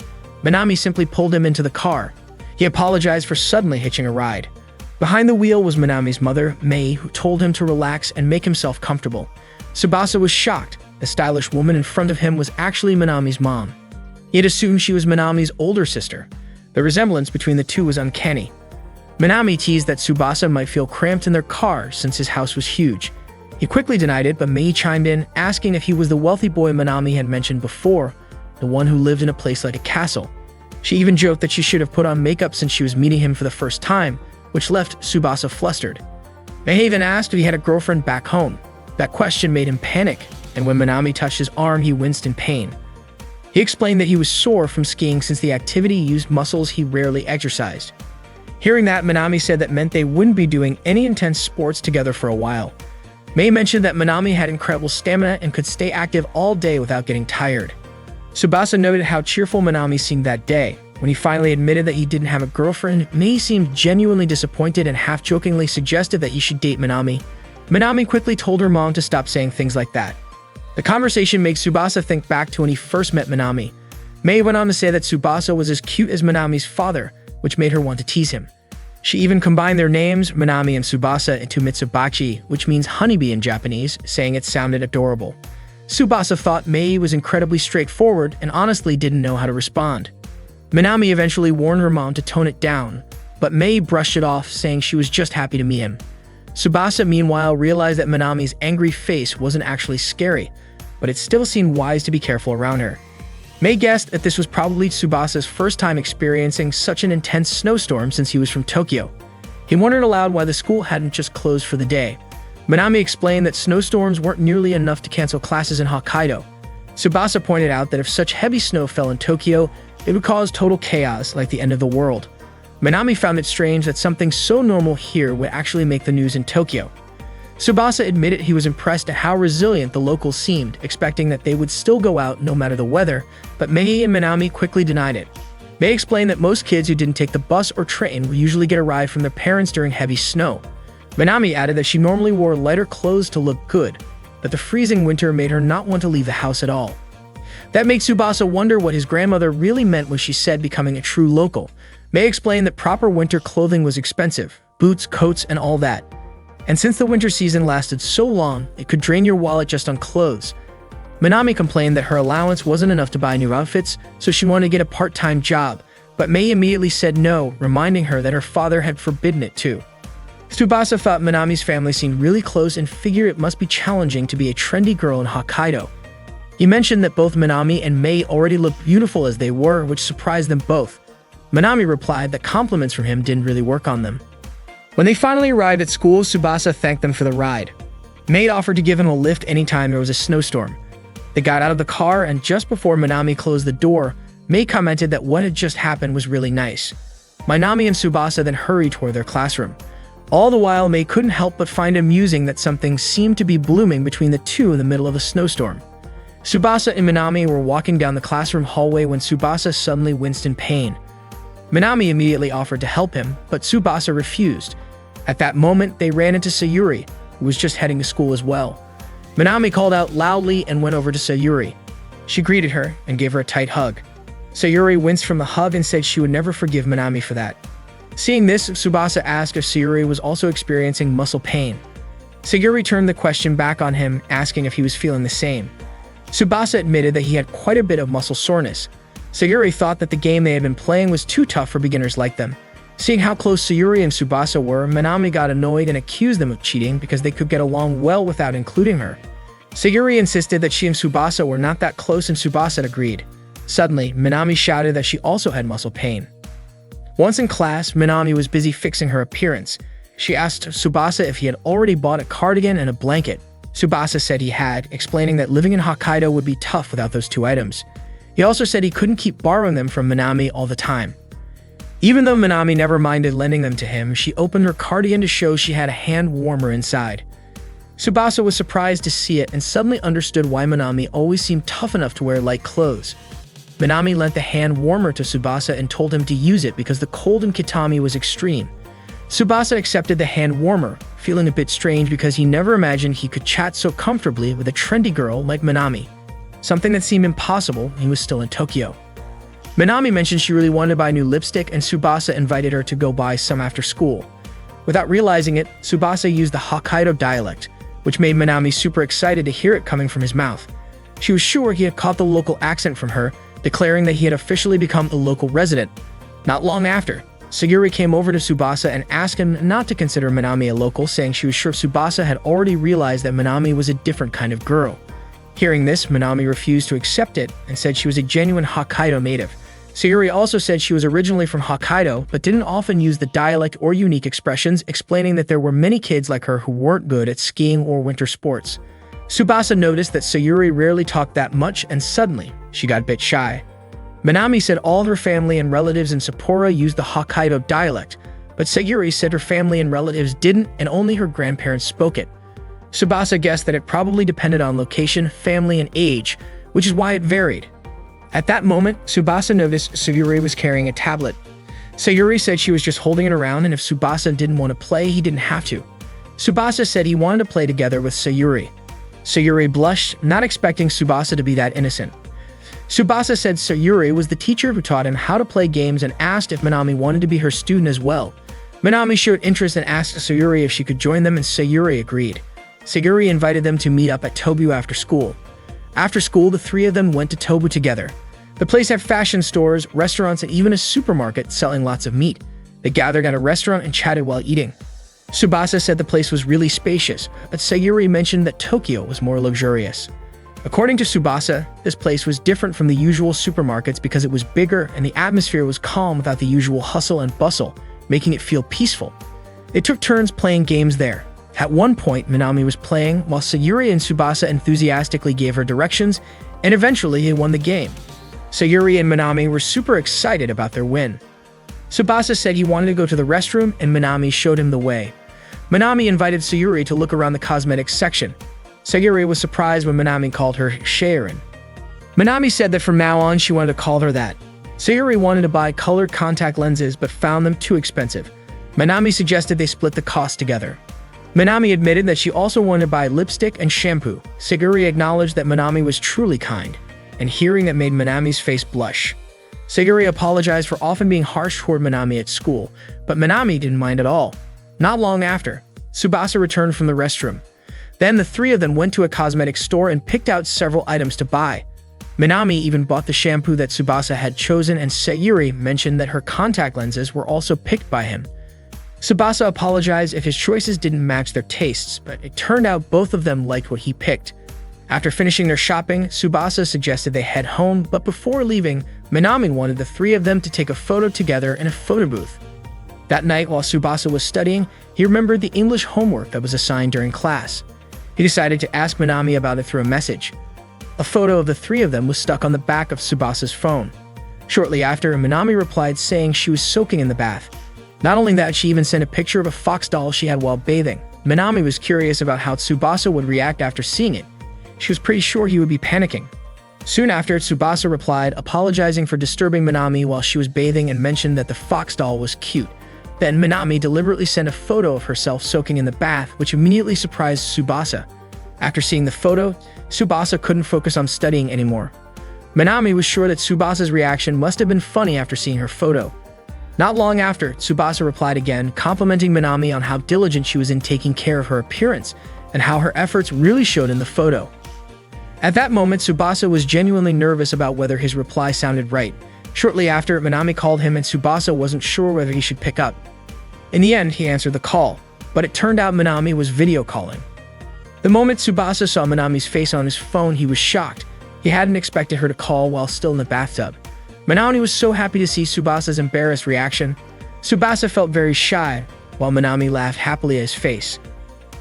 Minami simply pulled him into the car. He apologized for suddenly hitching a ride. Behind the wheel was Minami's mother, Mei, who told him to relax and make himself comfortable. Tsubasa was shocked. The stylish woman in front of him was actually Minami's mom. He had assumed she was Minami's older sister. The resemblance between the two was uncanny. Minami teased that Tsubasa might feel cramped in their car since his house was huge. He quickly denied it, but Mei chimed in, asking if he was the wealthy boy Minami had mentioned before, the one who lived in a place like a castle. She even joked that she should have put on makeup since she was meeting him for the first time, which left Tsubasa flustered. Mei even asked if he had a girlfriend back home. That question made him panic, and when Minami touched his arm, he winced in pain. He explained that he was sore from skiing since the activity used muscles he rarely exercised. Hearing that, Minami said that meant they wouldn't be doing any intense sports together for a while. Mei mentioned that Minami had incredible stamina and could stay active all day without getting tired. Tsubasa noted how cheerful Minami seemed that day. When he finally admitted that he didn't have a girlfriend, Mei seemed genuinely disappointed and half-jokingly suggested that he should date Minami. Minami quickly told her mom to stop saying things like that. The conversation makes Tsubasa think back to when he first met Minami. Mei went on to say that Tsubasa was as cute as Minami's father, which made her want to tease him. She even combined their names, Minami and Tsubasa, into Mitsubachi, which means honeybee in Japanese, saying it sounded adorable. Tsubasa thought Mei was incredibly straightforward and honestly didn't know how to respond. Minami eventually warned her mom to tone it down, but Mei brushed it off, saying she was just happy to meet him. Tsubasa, meanwhile, realized that Minami's angry face wasn't actually scary, but it still seemed wise to be careful around her. Mei guessed that this was probably Tsubasa's first time experiencing such an intense snowstorm since he was from Tokyo. He wondered aloud why the school hadn't just closed for the day. Minami explained that snowstorms weren't nearly enough to cancel classes in Hokkaido. Tsubasa pointed out that if such heavy snow fell in Tokyo, it would cause total chaos, like the end of the world. Minami found it strange that something so normal here would actually make the news in Tokyo. Tsubasa admitted he was impressed at how resilient the locals seemed, expecting that they would still go out no matter the weather, but Mei and Minami quickly denied it. Mei explained that most kids who didn't take the bus or train would usually get a ride from their parents during heavy snow. Minami added that she normally wore lighter clothes to look good, that the freezing winter made her not want to leave the house at all. That makes Tsubasa wonder what his grandmother really meant when she said becoming a true local. Mei explained that proper winter clothing was expensive, boots, coats, and all that. And since the winter season lasted so long, it could drain your wallet just on clothes. Minami complained that her allowance wasn't enough to buy new outfits, so she wanted to get a part-time job, but Mei immediately said no, reminding her that her father had forbidden it too. Tsubasa thought Minami's family seemed really close and figured it must be challenging to be a trendy girl in Hokkaido. He mentioned that both Minami and Mei already looked beautiful as they were, which surprised them both. Minami replied that compliments from him didn't really work on them. When they finally arrived at school, Tsubasa thanked them for the ride. Mei offered to give him a lift anytime there was a snowstorm. They got out of the car, and just before Minami closed the door, Mei commented that what had just happened was really nice. Minami and Tsubasa then hurried toward their classroom. All the while, Mei couldn't help but find amusing that something seemed to be blooming between the two in the middle of a snowstorm. Tsubasa and Minami were walking down the classroom hallway when Tsubasa suddenly winced in pain. Minami immediately offered to help him, but Tsubasa refused. At that moment, they ran into Sayuri, who was just heading to school as well. Minami called out loudly and went over to Sayuri. She greeted her and gave her a tight hug. Sayuri winced from the hug and said she would never forgive Minami for that. Seeing this, Tsubasa asked if Sayuri was also experiencing muscle pain. Sayuri turned the question back on him, asking if he was feeling the same. Tsubasa admitted that he had quite a bit of muscle soreness. Sayuri thought that the game they had been playing was too tough for beginners like them. Seeing how close Sayuri and Tsubasa were, Minami got annoyed and accused them of cheating because they could get along well without including her. Sayuri insisted that she and Tsubasa were not that close, and Tsubasa agreed. Suddenly, Minami shouted that she also had muscle pain. Once in class, Minami was busy fixing her appearance. She asked Tsubasa if he had already bought a cardigan and a blanket. Tsubasa said he had, explaining that living in Hokkaido would be tough without those two items. He also said he couldn't keep borrowing them from Minami all the time. Even though Minami never minded lending them to him, she opened her cardigan to show she had a hand warmer inside. Tsubasa was surprised to see it and suddenly understood why Minami always seemed tough enough to wear light clothes. Minami lent the hand warmer to Tsubasa and told him to use it because the cold in Kitami was extreme. Tsubasa accepted the hand warmer, feeling a bit strange because he never imagined he could chat so comfortably with a trendy girl like Minami. Something that seemed impossible, he was still in Tokyo. Minami mentioned she really wanted to buy new lipstick, and Tsubasa invited her to go buy some after school. Without realizing it, Tsubasa used the Hokkaido dialect, which made Minami super excited to hear it coming from his mouth. She was sure he had caught the local accent from her, declaring that he had officially become a local resident. Not long after, Sayuri came over to Tsubasa and asked him not to consider Minami a local, saying she was sure Tsubasa had already realized that Minami was a different kind of girl. Hearing this, Minami refused to accept it and said she was a genuine Hokkaido native. Sayuri also said she was originally from Hokkaido, but didn't often use the dialect or unique expressions, explaining that there were many kids like her who weren't good at skiing or winter sports. Tsubasa noticed that Sayuri rarely talked that much, and suddenly, she got a bit shy. Minami said all her family and relatives in Sapporo used the Hokkaido dialect, but Sayuri said her family and relatives didn't and only her grandparents spoke it. Tsubasa guessed that it probably depended on location, family, and age, which is why it varied. At that moment, Tsubasa noticed Sayuri was carrying a tablet. Sayuri said she was just holding it around, and if Tsubasa didn't want to play, he didn't have to. Tsubasa said he wanted to play together with Sayuri. Sayuri blushed, not expecting Tsubasa to be that innocent. Tsubasa said Sayuri was the teacher who taught him how to play games and asked if Minami wanted to be her student as well. Minami showed interest and asked Sayuri if she could join them, and Sayuri agreed. Sayuri invited them to meet up at Tobu after school. After school, the three of them went to Tobu together. The place had fashion stores, restaurants, and even a supermarket selling lots of meat. They gathered at a restaurant and chatted while eating. Tsubasa said the place was really spacious, but Sayuri mentioned that Tokyo was more luxurious. According to Tsubasa, this place was different from the usual supermarkets because it was bigger and the atmosphere was calm without the usual hustle and bustle, making it feel peaceful. They took turns playing games there. At one point, Minami was playing, while Sayuri and Tsubasa enthusiastically gave her directions, and eventually he won the game. Sayuri and Minami were super excited about their win. Tsubasa said he wanted to go to the restroom, and Minami showed him the way. Minami invited Sayuri to look around the cosmetics section. Sayuri was surprised when Minami called her Sharon. Minami said that from now on she wanted to call her that. Sayuri wanted to buy colored contact lenses but found them too expensive. Minami suggested they split the cost together. Minami admitted that she also wanted to buy lipstick and shampoo. Sayuri acknowledged that Minami was truly kind, and hearing that made Minami's face blush. Sayuri apologized for often being harsh toward Minami at school, but Minami didn't mind at all. Not long after, Tsubasa returned from the restroom. Then the three of them went to a cosmetics store and picked out several items to buy. Minami even bought the shampoo that Tsubasa had chosen, and Sayuri mentioned that her contact lenses were also picked by him. Tsubasa apologized if his choices didn't match their tastes, but it turned out both of them liked what he picked. After finishing their shopping, Tsubasa suggested they head home, but before leaving, Minami wanted the three of them to take a photo together in a photo booth. That night, while Tsubasa was studying, he remembered the English homework that was assigned during class. He decided to ask Minami about it through a message. A photo of the three of them was stuck on the back of Tsubasa's phone. Shortly after, Minami replied saying she was soaking in the bath. Not only that, she even sent a picture of a fox doll she had while bathing. Minami was curious about how Tsubasa would react after seeing it. She was pretty sure he would be panicking. Soon after, Tsubasa replied, apologizing for disturbing Minami while she was bathing, and mentioned that the fox doll was cute. Then Minami deliberately sent a photo of herself soaking in the bath, which immediately surprised Tsubasa. After seeing the photo, Tsubasa couldn't focus on studying anymore. Minami was sure that Tsubasa's reaction must have been funny after seeing her photo. Not long after, Tsubasa replied again, complimenting Minami on how diligent she was in taking care of her appearance and how her efforts really showed in the photo. At that moment, Tsubasa was genuinely nervous about whether his reply sounded right. Shortly after, Minami called him and Tsubasa wasn't sure whether he should pick up. In the end, he answered the call, but it turned out Minami was video calling. The moment Tsubasa saw Minami's face on his phone, he was shocked. He hadn't expected her to call while still in the bathtub. Minami was so happy to see Tsubasa's embarrassed reaction. Tsubasa felt very shy, while Minami laughed happily at his face.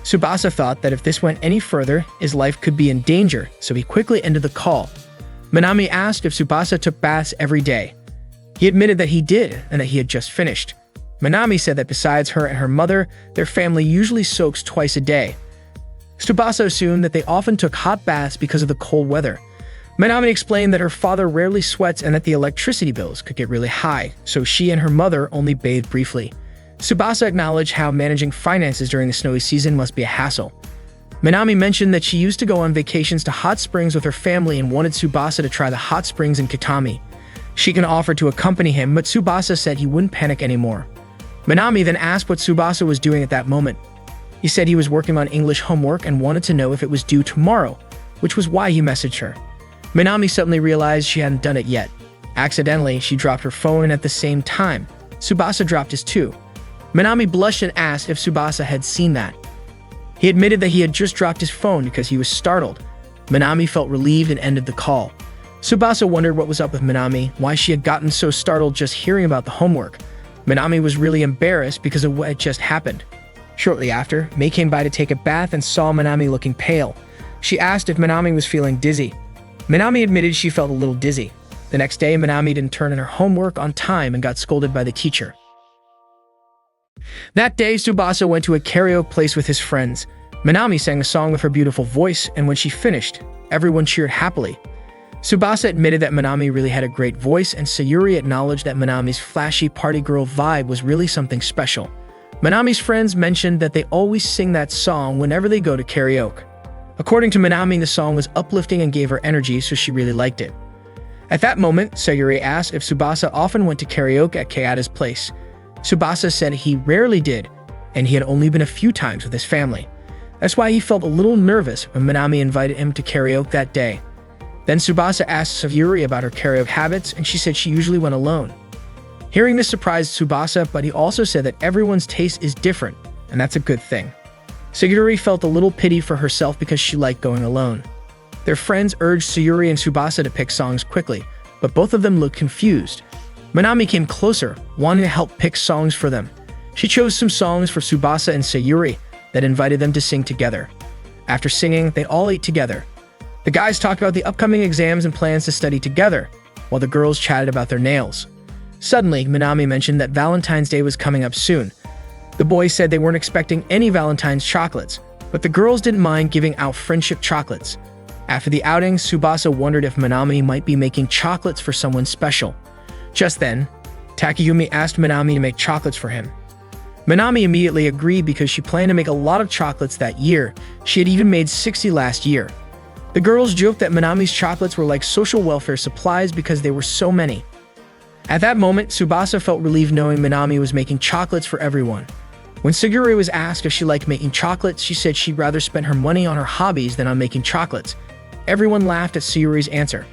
Tsubasa thought that if this went any further, his life could be in danger, so he quickly ended the call. Minami asked if Tsubasa took baths every day. He admitted that he did and that he had just finished. Minami said that besides her and her mother, their family usually soaks twice a day. Tsubasa assumed that they often took hot baths because of the cold weather. Minami explained that her father rarely sweats and that the electricity bills could get really high, so she and her mother only bathed briefly. Tsubasa acknowledged how managing finances during the snowy season must be a hassle. Minami mentioned that she used to go on vacations to hot springs with her family and wanted Tsubasa to try the hot springs in Kitami. She can offer to accompany him, but Tsubasa said he wouldn't panic anymore. Minami then asked what Tsubasa was doing at that moment. He said he was working on English homework and wanted to know if it was due tomorrow, which was why he messaged her. Minami suddenly realized she hadn't done it yet. Accidentally, she dropped her phone at the same time. Tsubasa dropped his too. Minami blushed and asked if Tsubasa had seen that. He admitted that he had just dropped his phone because he was startled. Minami felt relieved and ended the call. Tsubasa wondered what was up with Minami, why she had gotten so startled just hearing about the homework. Minami was really embarrassed because of what had just happened. Shortly after, Mei came by to take a bath and saw Minami looking pale. She asked if Minami was feeling dizzy. Minami admitted she felt a little dizzy. The next day, Minami didn't turn in her homework on time and got scolded by the teacher. That day, Tsubasa went to a karaoke place with his friends. Minami sang a song with her beautiful voice, and when she finished, everyone cheered happily. Tsubasa admitted that Minami really had a great voice, and Sayuri acknowledged that Minami's flashy party girl vibe was really something special. Minami's friends mentioned that they always sing that song whenever they go to karaoke. According to Minami, the song was uplifting and gave her energy, so she really liked it. At that moment, Sayuri asked if Tsubasa often went to karaoke at Kayada's place. Tsubasa said he rarely did, and he had only been a few times with his family. That's why he felt a little nervous when Minami invited him to karaoke that day. Then Tsubasa asked Sayuri about her karaoke habits, and she said she usually went alone. Hearing this surprised Tsubasa, but he also said that everyone's taste is different, and that's a good thing. Sayuri felt a little pity for herself because she liked going alone. Their friends urged Sayuri and Tsubasa to pick songs quickly, but both of them looked confused. Minami came closer, wanting to help pick songs for them. She chose some songs for Tsubasa and Sayuri that invited them to sing together. After singing, they all ate together. The guys talked about the upcoming exams and plans to study together, while the girls chatted about their nails. Suddenly, Minami mentioned that Valentine's Day was coming up soon. The boys said they weren't expecting any Valentine's chocolates, but the girls didn't mind giving out friendship chocolates. After the outing, Tsubasa wondered if Minami might be making chocolates for someone special. Just then, Takayumi asked Minami to make chocolates for him. Minami immediately agreed because she planned to make a lot of chocolates that year. She had even made 60 last year. The girls joked that Minami's chocolates were like social welfare supplies because there were so many. At that moment, Tsubasa felt relieved knowing Minami was making chocolates for everyone. When Sayuri was asked if she liked making chocolates, she said she'd rather spend her money on her hobbies than on making chocolates. Everyone laughed at Sayuri's answer.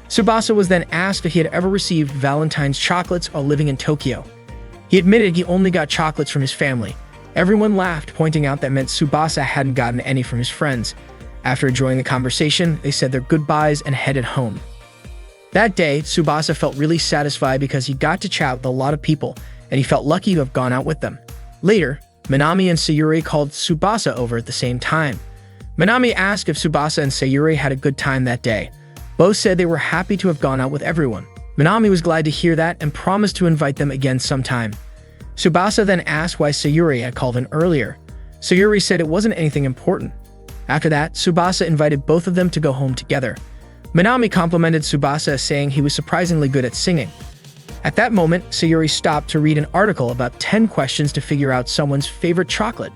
Tsubasa was then asked if he had ever received Valentine's chocolates while living in Tokyo. He admitted he only got chocolates from his family. Everyone laughed, pointing out that meant Tsubasa hadn't gotten any from his friends. After enjoying the conversation, they said their goodbyes and headed home. That day, Tsubasa felt really satisfied because he got to chat with a lot of people, and he felt lucky to have gone out with them. Later, Minami and Sayuri called Tsubasa over at the same time. Minami asked if Tsubasa and Sayuri had a good time that day. Both said they were happy to have gone out with everyone. Minami was glad to hear that and promised to invite them again sometime. Tsubasa then asked why Sayuri had called in earlier. Sayuri said it wasn't anything important. After that, Tsubasa invited both of them to go home together. Minami complimented Tsubasa, saying he was surprisingly good at singing. At that moment, Sayuri stopped to read an article about 10 questions to figure out someone's favorite chocolate.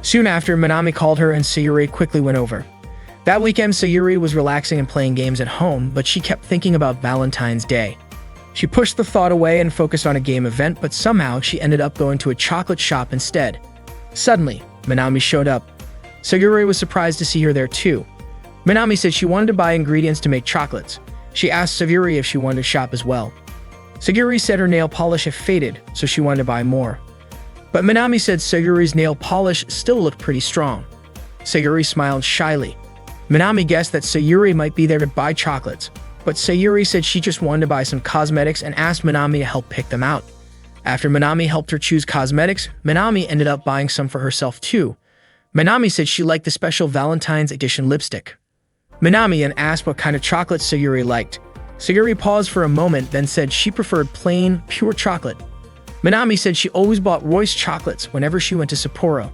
Soon after, Minami called her and Sayuri quickly went over. That weekend, Sayuri was relaxing and playing games at home, but she kept thinking about Valentine's Day. She pushed the thought away and focused on a game event, but somehow she ended up going to a chocolate shop instead. Suddenly, Minami showed up. Sayuri was surprised to see her there too. Minami said she wanted to buy ingredients to make chocolates. She asked Sayuri if she wanted to shop as well. Sayuri said her nail polish had faded, so she wanted to buy more. But Minami said Sayuri's nail polish still looked pretty strong. Sayuri smiled shyly. Minami guessed that Sayuri might be there to buy chocolates, but Sayuri said she just wanted to buy some cosmetics and asked Minami to help pick them out. After Minami helped her choose cosmetics, Minami ended up buying some for herself too. Minami said she liked the special Valentine's edition lipstick. Minami then asked what kind of chocolate Sayuri liked. Sayuri paused for a moment, then said she preferred plain, pure chocolate. Minami said she always bought Royce chocolates whenever she went to Sapporo.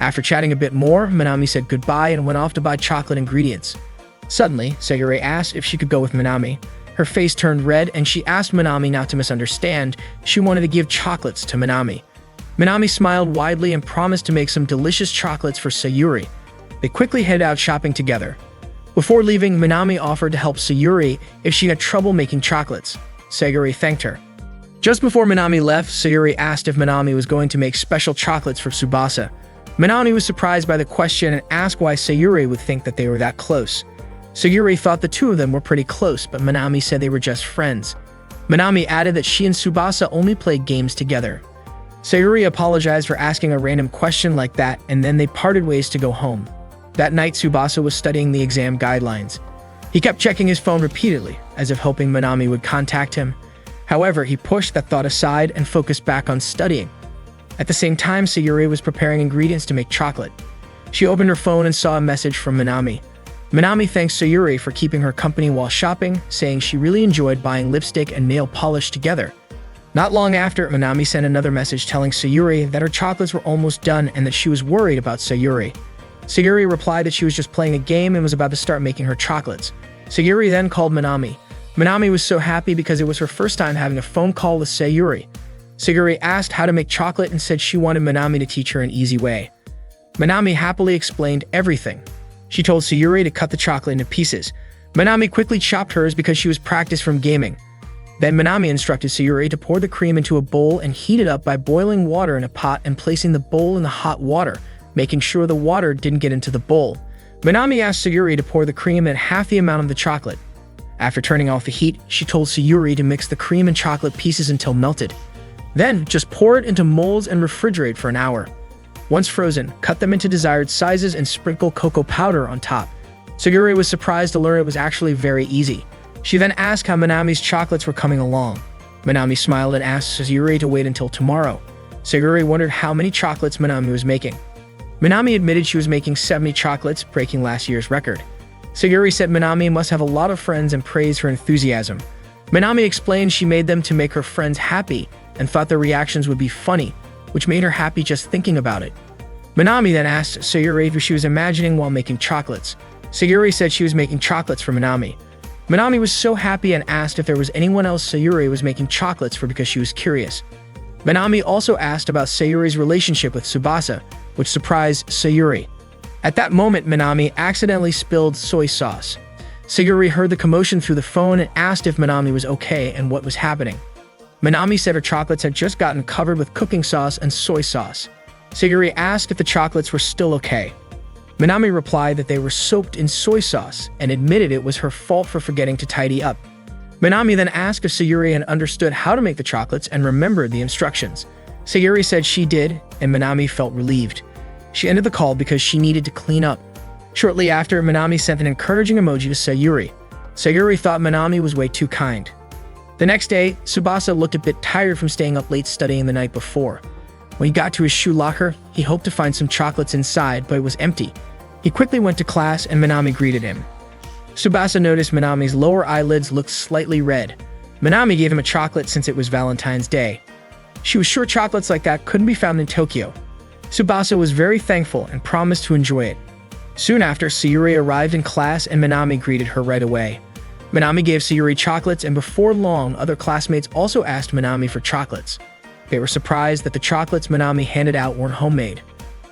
After chatting a bit more, Minami said goodbye and went off to buy chocolate ingredients. Suddenly, Sayuri asked if she could go with Minami. Her face turned red and she asked Minami not to misunderstand. She wanted to give chocolates to Minami. Minami smiled widely and promised to make some delicious chocolates for Sayuri. They quickly headed out shopping together. Before leaving, Minami offered to help Sayuri if she had trouble making chocolates. Sayuri thanked her. Just before Minami left, Sayuri asked if Minami was going to make special chocolates for Tsubasa. Minami was surprised by the question and asked why Sayuri would think that they were that close. Sayuri thought the two of them were pretty close, but Minami said they were just friends. Minami added that she and Tsubasa only played games together. Sayuri apologized for asking a random question like that, and then they parted ways to go home. That night, Tsubasa was studying the exam guidelines. He kept checking his phone repeatedly, as if hoping Minami would contact him. However, he pushed that thought aside and focused back on studying. At the same time, Sayuri was preparing ingredients to make chocolate. She opened her phone and saw a message from Minami. Minami thanks Sayuri for keeping her company while shopping, saying she really enjoyed buying lipstick and nail polish together. Not long after, Minami sent another message telling Sayuri that her chocolates were almost done and that she was worried about Sayuri. Sayuri replied that she was just playing a game and was about to start making her chocolates. Sayuri then called Minami. Minami was so happy because it was her first time having a phone call with Sayuri. Sayuri asked how to make chocolate and said she wanted Minami to teach her an easy way. Minami happily explained everything. She told Sayuri to cut the chocolate into pieces. Minami quickly chopped hers because she was practiced from gaming. Then Minami instructed Sayuri to pour the cream into a bowl and heat it up by boiling water in a pot and placing the bowl in the hot water, making sure the water didn't get into the bowl. Minami asked Sayuri to pour the cream in half the amount of the chocolate. After turning off the heat, she told Sayuri to mix the cream and chocolate pieces until melted. Then, just pour it into molds and refrigerate for an hour. Once frozen, cut them into desired sizes and sprinkle cocoa powder on top. Sayuri was surprised to learn it was actually very easy. She then asked how Minami's chocolates were coming along. Minami smiled and asked Sayuri to wait until tomorrow. Sayuri wondered how many chocolates Minami was making. Minami admitted she was making 70 chocolates, breaking last year's record. Sayuri said Minami must have a lot of friends and praised her enthusiasm. Minami explained she made them to make her friends happy and thought their reactions would be funny, which made her happy just thinking about it. Minami then asked Sayuri what she was imagining while making chocolates. Sayuri said she was making chocolates for Minami. Minami was so happy and asked if there was anyone else Sayuri was making chocolates for because she was curious. Minami also asked about Sayuri's relationship with Tsubasa, which surprised Sayuri. At that moment, Minami accidentally spilled soy sauce. Sayuri heard the commotion through the phone and asked if Minami was okay and what was happening. Minami said her chocolates had just gotten covered with cooking sauce and soy sauce. Sayuri asked if the chocolates were still okay. Minami replied that they were soaked in soy sauce and admitted it was her fault for forgetting to tidy up. Minami then asked if Sayuri had understood how to make the chocolates and remembered the instructions. Sayuri said she did, and Minami felt relieved. She ended the call because she needed to clean up. Shortly after, Minami sent an encouraging emoji to Sayuri. Sayuri thought Minami was way too kind. The next day, Tsubasa looked a bit tired from staying up late studying the night before. When he got to his shoe locker, he hoped to find some chocolates inside, but it was empty. He quickly went to class and Minami greeted him. Tsubasa noticed Minami's lower eyelids looked slightly red. Minami gave him a chocolate since it was Valentine's Day. She was sure chocolates like that couldn't be found in Tokyo. Tsubasa was very thankful and promised to enjoy it. Soon after, Sayuri arrived in class and Minami greeted her right away. Minami gave Sayuri chocolates, and before long, other classmates also asked Minami for chocolates. They were surprised that the chocolates Minami handed out weren't homemade.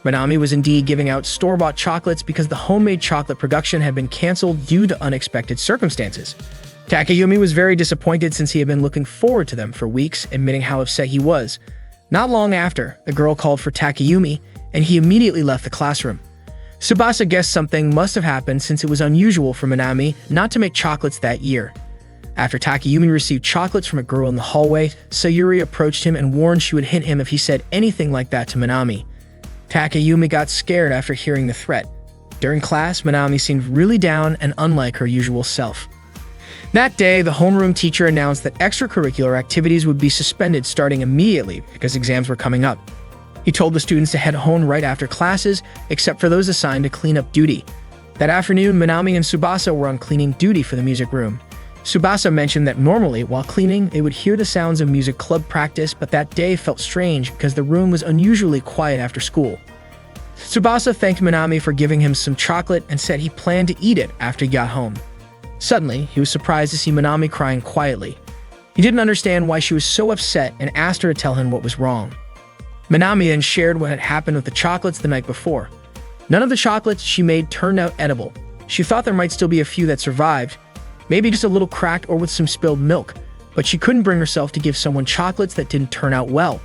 Minami was indeed giving out store-bought chocolates because the homemade chocolate production had been canceled due to unexpected circumstances. Takayumi was very disappointed since he had been looking forward to them for weeks, admitting how upset he was. Not long after, the girl called for Takayumi, and he immediately left the classroom. Tsubasa guessed something must have happened since it was unusual for Minami not to make chocolates that year. After Takayumi received chocolates from a girl in the hallway, Sayuri approached him and warned she would hit him if he said anything like that to Minami. Takayumi got scared after hearing the threat. During class, Minami seemed really down and unlike her usual self. That day, the homeroom teacher announced that extracurricular activities would be suspended starting immediately because exams were coming up. He told the students to head home right after classes, except for those assigned to cleanup duty. That afternoon, Minami and Tsubasa were on cleaning duty for the music room. Tsubasa mentioned that normally, while cleaning, they would hear the sounds of music club practice, but that day felt strange because the room was unusually quiet after school. Tsubasa thanked Minami for giving him some chocolate and said he planned to eat it after he got home. Suddenly, he was surprised to see Minami crying quietly. He didn't understand why she was so upset and asked her to tell him what was wrong. Minami then shared what had happened with the chocolates the night before. None of the chocolates she made turned out edible. She thought there might still be a few that survived, maybe just a little cracked or with some spilled milk, but she couldn't bring herself to give someone chocolates that didn't turn out well.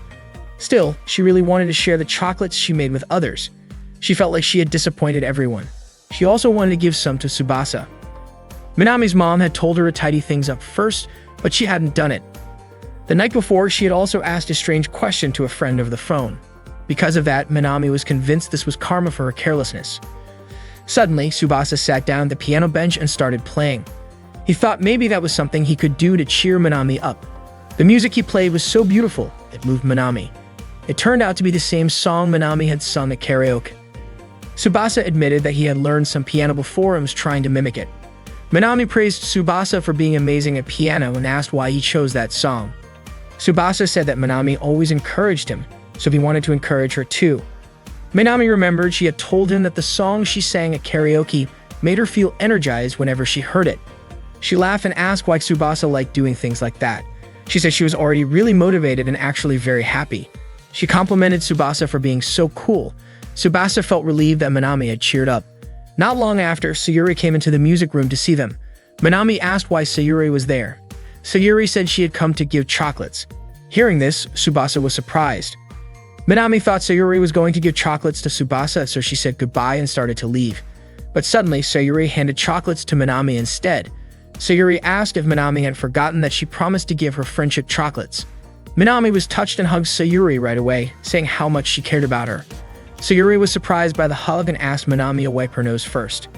Still, she really wanted to share the chocolates she made with others. She felt like she had disappointed everyone. She also wanted to give some to Tsubasa. Minami's mom had told her to tidy things up first, but she hadn't done it. The night before, she had also asked a strange question to a friend over the phone. Because of that, Minami was convinced this was karma for her carelessness. Suddenly, Tsubasa sat down at the piano bench and started playing. He thought maybe that was something he could do to cheer Minami up. The music he played was so beautiful, it moved Minami. It turned out to be the same song Minami had sung at karaoke. Tsubasa admitted that he had learned some piano before and was trying to mimic it. Minami praised Tsubasa for being amazing at piano and asked why he chose that song. Tsubasa said that Minami always encouraged him, so he wanted to encourage her too. Minami remembered she had told him that the song she sang at karaoke made her feel energized whenever she heard it. She laughed and asked why Tsubasa liked doing things like that. She said she was already really motivated and actually very happy. She complimented Tsubasa for being so cool. Tsubasa felt relieved that Minami had cheered up. Not long after, Sayuri came into the music room to see them. Minami asked why Sayuri was there. Sayuri said she had come to give chocolates. Hearing this, Tsubasa was surprised. Minami thought Sayuri was going to give chocolates to Tsubasa, so she said goodbye and started to leave. But suddenly, Sayuri handed chocolates to Minami instead. Sayuri asked if Minami had forgotten that she promised to give her friendship chocolates. Minami was touched and hugged Sayuri right away, saying how much she cared about her. Sayuri was surprised by the hug and asked Minami to wipe her nose first.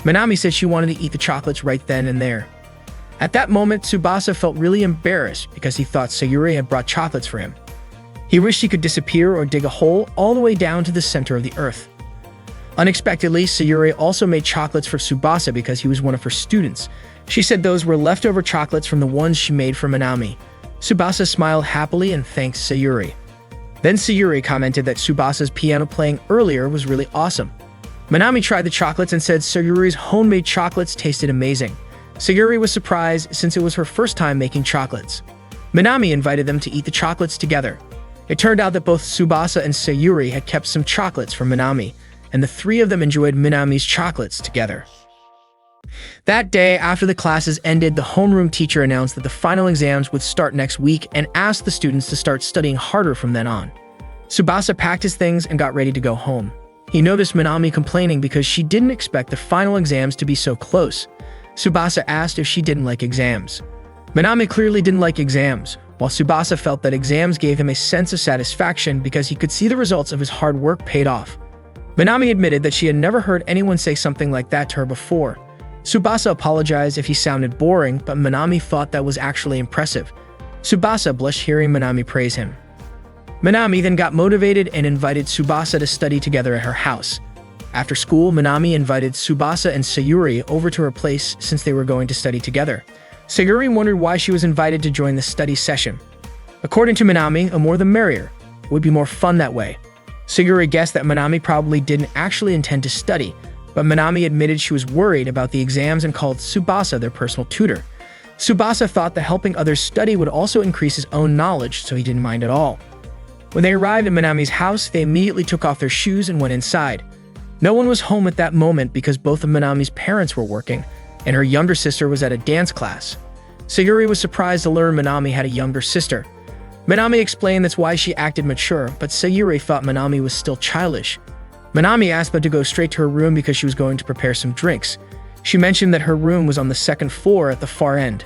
Minami said she wanted to eat the chocolates right then and there. At that moment, Tsubasa felt really embarrassed because he thought Sayuri had brought chocolates for him. He wished he could disappear or dig a hole all the way down to the center of the earth. Unexpectedly, Sayuri also made chocolates for Tsubasa because he was one of her students. She said those were leftover chocolates from the ones she made for Minami. Tsubasa smiled happily and thanked Sayuri. Then Sayuri commented that Tsubasa's piano playing earlier was really awesome. Minami tried the chocolates and said Sayuri's homemade chocolates tasted amazing. Sayuri was surprised since it was her first time making chocolates. Minami invited them to eat the chocolates together. It turned out that both Tsubasa and Sayuri had kept some chocolates from Minami, and the three of them enjoyed Minami's chocolates together. That day, after the classes ended, the homeroom teacher announced that the final exams would start next week and asked the students to start studying harder from then on. Tsubasa packed his things and got ready to go home. He noticed Minami complaining because she didn't expect the final exams to be so close. Tsubasa asked if she didn't like exams. Minami clearly didn't like exams, while Tsubasa felt that exams gave him a sense of satisfaction because he could see the results of his hard work paid off. Minami admitted that she had never heard anyone say something like that to her before. Tsubasa apologized if he sounded boring, but Minami thought that was actually impressive. Tsubasa blushed hearing Minami praise him. Minami then got motivated and invited Tsubasa to study together at her house. After school, Minami invited Tsubasa and Sayuri over to her place since they were going to study together. Sayuri wondered why she was invited to join the study session. According to Minami, the more the merrier. It would be more fun that way. Sayuri guessed that Minami probably didn't actually intend to study, but Minami admitted she was worried about the exams and called Tsubasa their personal tutor. Tsubasa thought that helping others study would also increase his own knowledge, so he didn't mind at all. When they arrived at Minami's house, they immediately took off their shoes and went inside. No one was home at that moment because both of Minami's parents were working, and her younger sister was at a dance class. Sayuri was surprised to learn Minami had a younger sister. Minami explained that's why she acted mature, but Sayuri thought Minami was still childish. Minami asked them to go straight to her room because she was going to prepare some drinks. She mentioned that her room was on the second floor at the far end.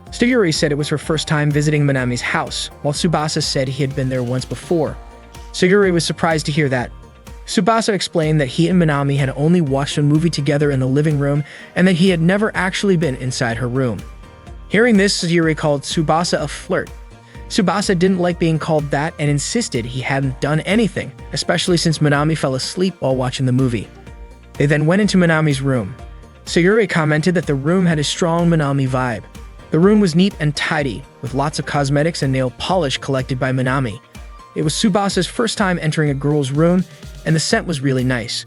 Sayuri said it was her first time visiting Minami's house, while Tsubasa said he had been there once before. Sayuri was surprised to hear that. Tsubasa explained that he and Minami had only watched a movie together in the living room and that he had never actually been inside her room. Hearing this, Sayuri called Tsubasa a flirt. Tsubasa didn't like being called that and insisted he hadn't done anything, especially since Minami fell asleep while watching the movie. They then went into Minami's room. Sayuri commented that the room had a strong Minami vibe. The room was neat and tidy, with lots of cosmetics and nail polish collected by Minami. It was Tsubasa's first time entering a girl's room, and the scent was really nice.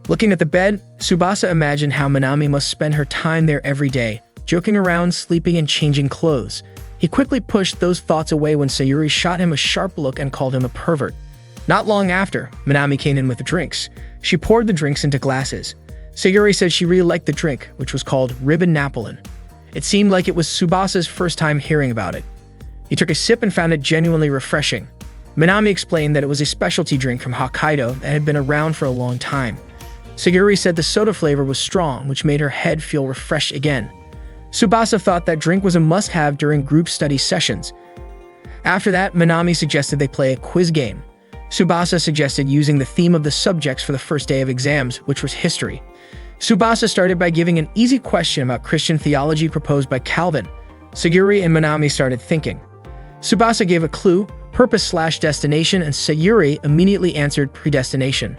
Looking at the bed, Tsubasa imagined how Minami must spend her time there every day, joking around, sleeping, and changing clothes. He quickly pushed those thoughts away when Sayuri shot him a sharp look and called him a pervert. Not long after, Minami came in with the drinks. She poured the drinks into glasses. Sayuri said she really liked the drink, which was called Ribbon Napoleon. It seemed like it was Tsubasa's first time hearing about it. He took a sip and found it genuinely refreshing. Minami explained that it was a specialty drink from Hokkaido that had been around for a long time. Sayuri said the soda flavor was strong, which made her head feel refreshed again. Tsubasa thought that drink was a must-have during group study sessions. After that, Minami suggested they play a quiz game. Tsubasa suggested using the theme of the subjects for the first day of exams, which was history. Tsubasa started by giving an easy question about Christian theology proposed by Calvin. Sayuri and Minami started thinking. Tsubasa gave a clue, purpose/destination, and Sayuri immediately answered predestination.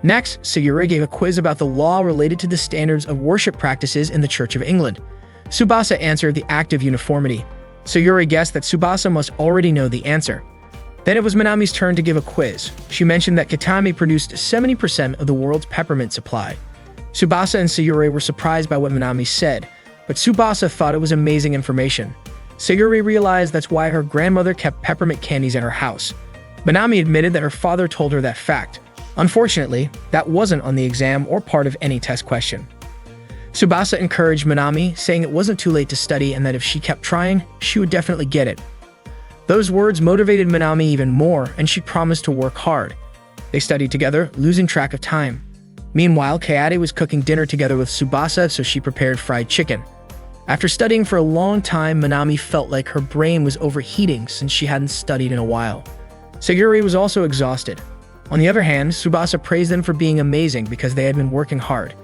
Next, Sayuri gave a quiz about the law related to the standards of worship practices in the Church of England. Tsubasa answered the act of uniformity. Sayuri guessed that Tsubasa must already know the answer. Then it was Minami's turn to give a quiz. She mentioned that Kitami produced 70% of the world's peppermint supply. Tsubasa and Sayuri were surprised by what Minami said, but Tsubasa thought it was amazing information. Sayuri realized that's why her grandmother kept peppermint candies at her house. Minami admitted that her father told her that fact. Unfortunately, that wasn't on the exam or part of any test question. Tsubasa encouraged Minami, saying it wasn't too late to study and that if she kept trying, she would definitely get it. Those words motivated Minami even more, and she promised to work hard. They studied together, losing track of time. Meanwhile, Kaede was cooking dinner together with Tsubasa, so she prepared fried chicken. After studying for a long time, Minami felt like her brain was overheating since she hadn't studied in a while. Sayuri was also exhausted. On the other hand, Tsubasa praised them for being amazing because they had been working hard.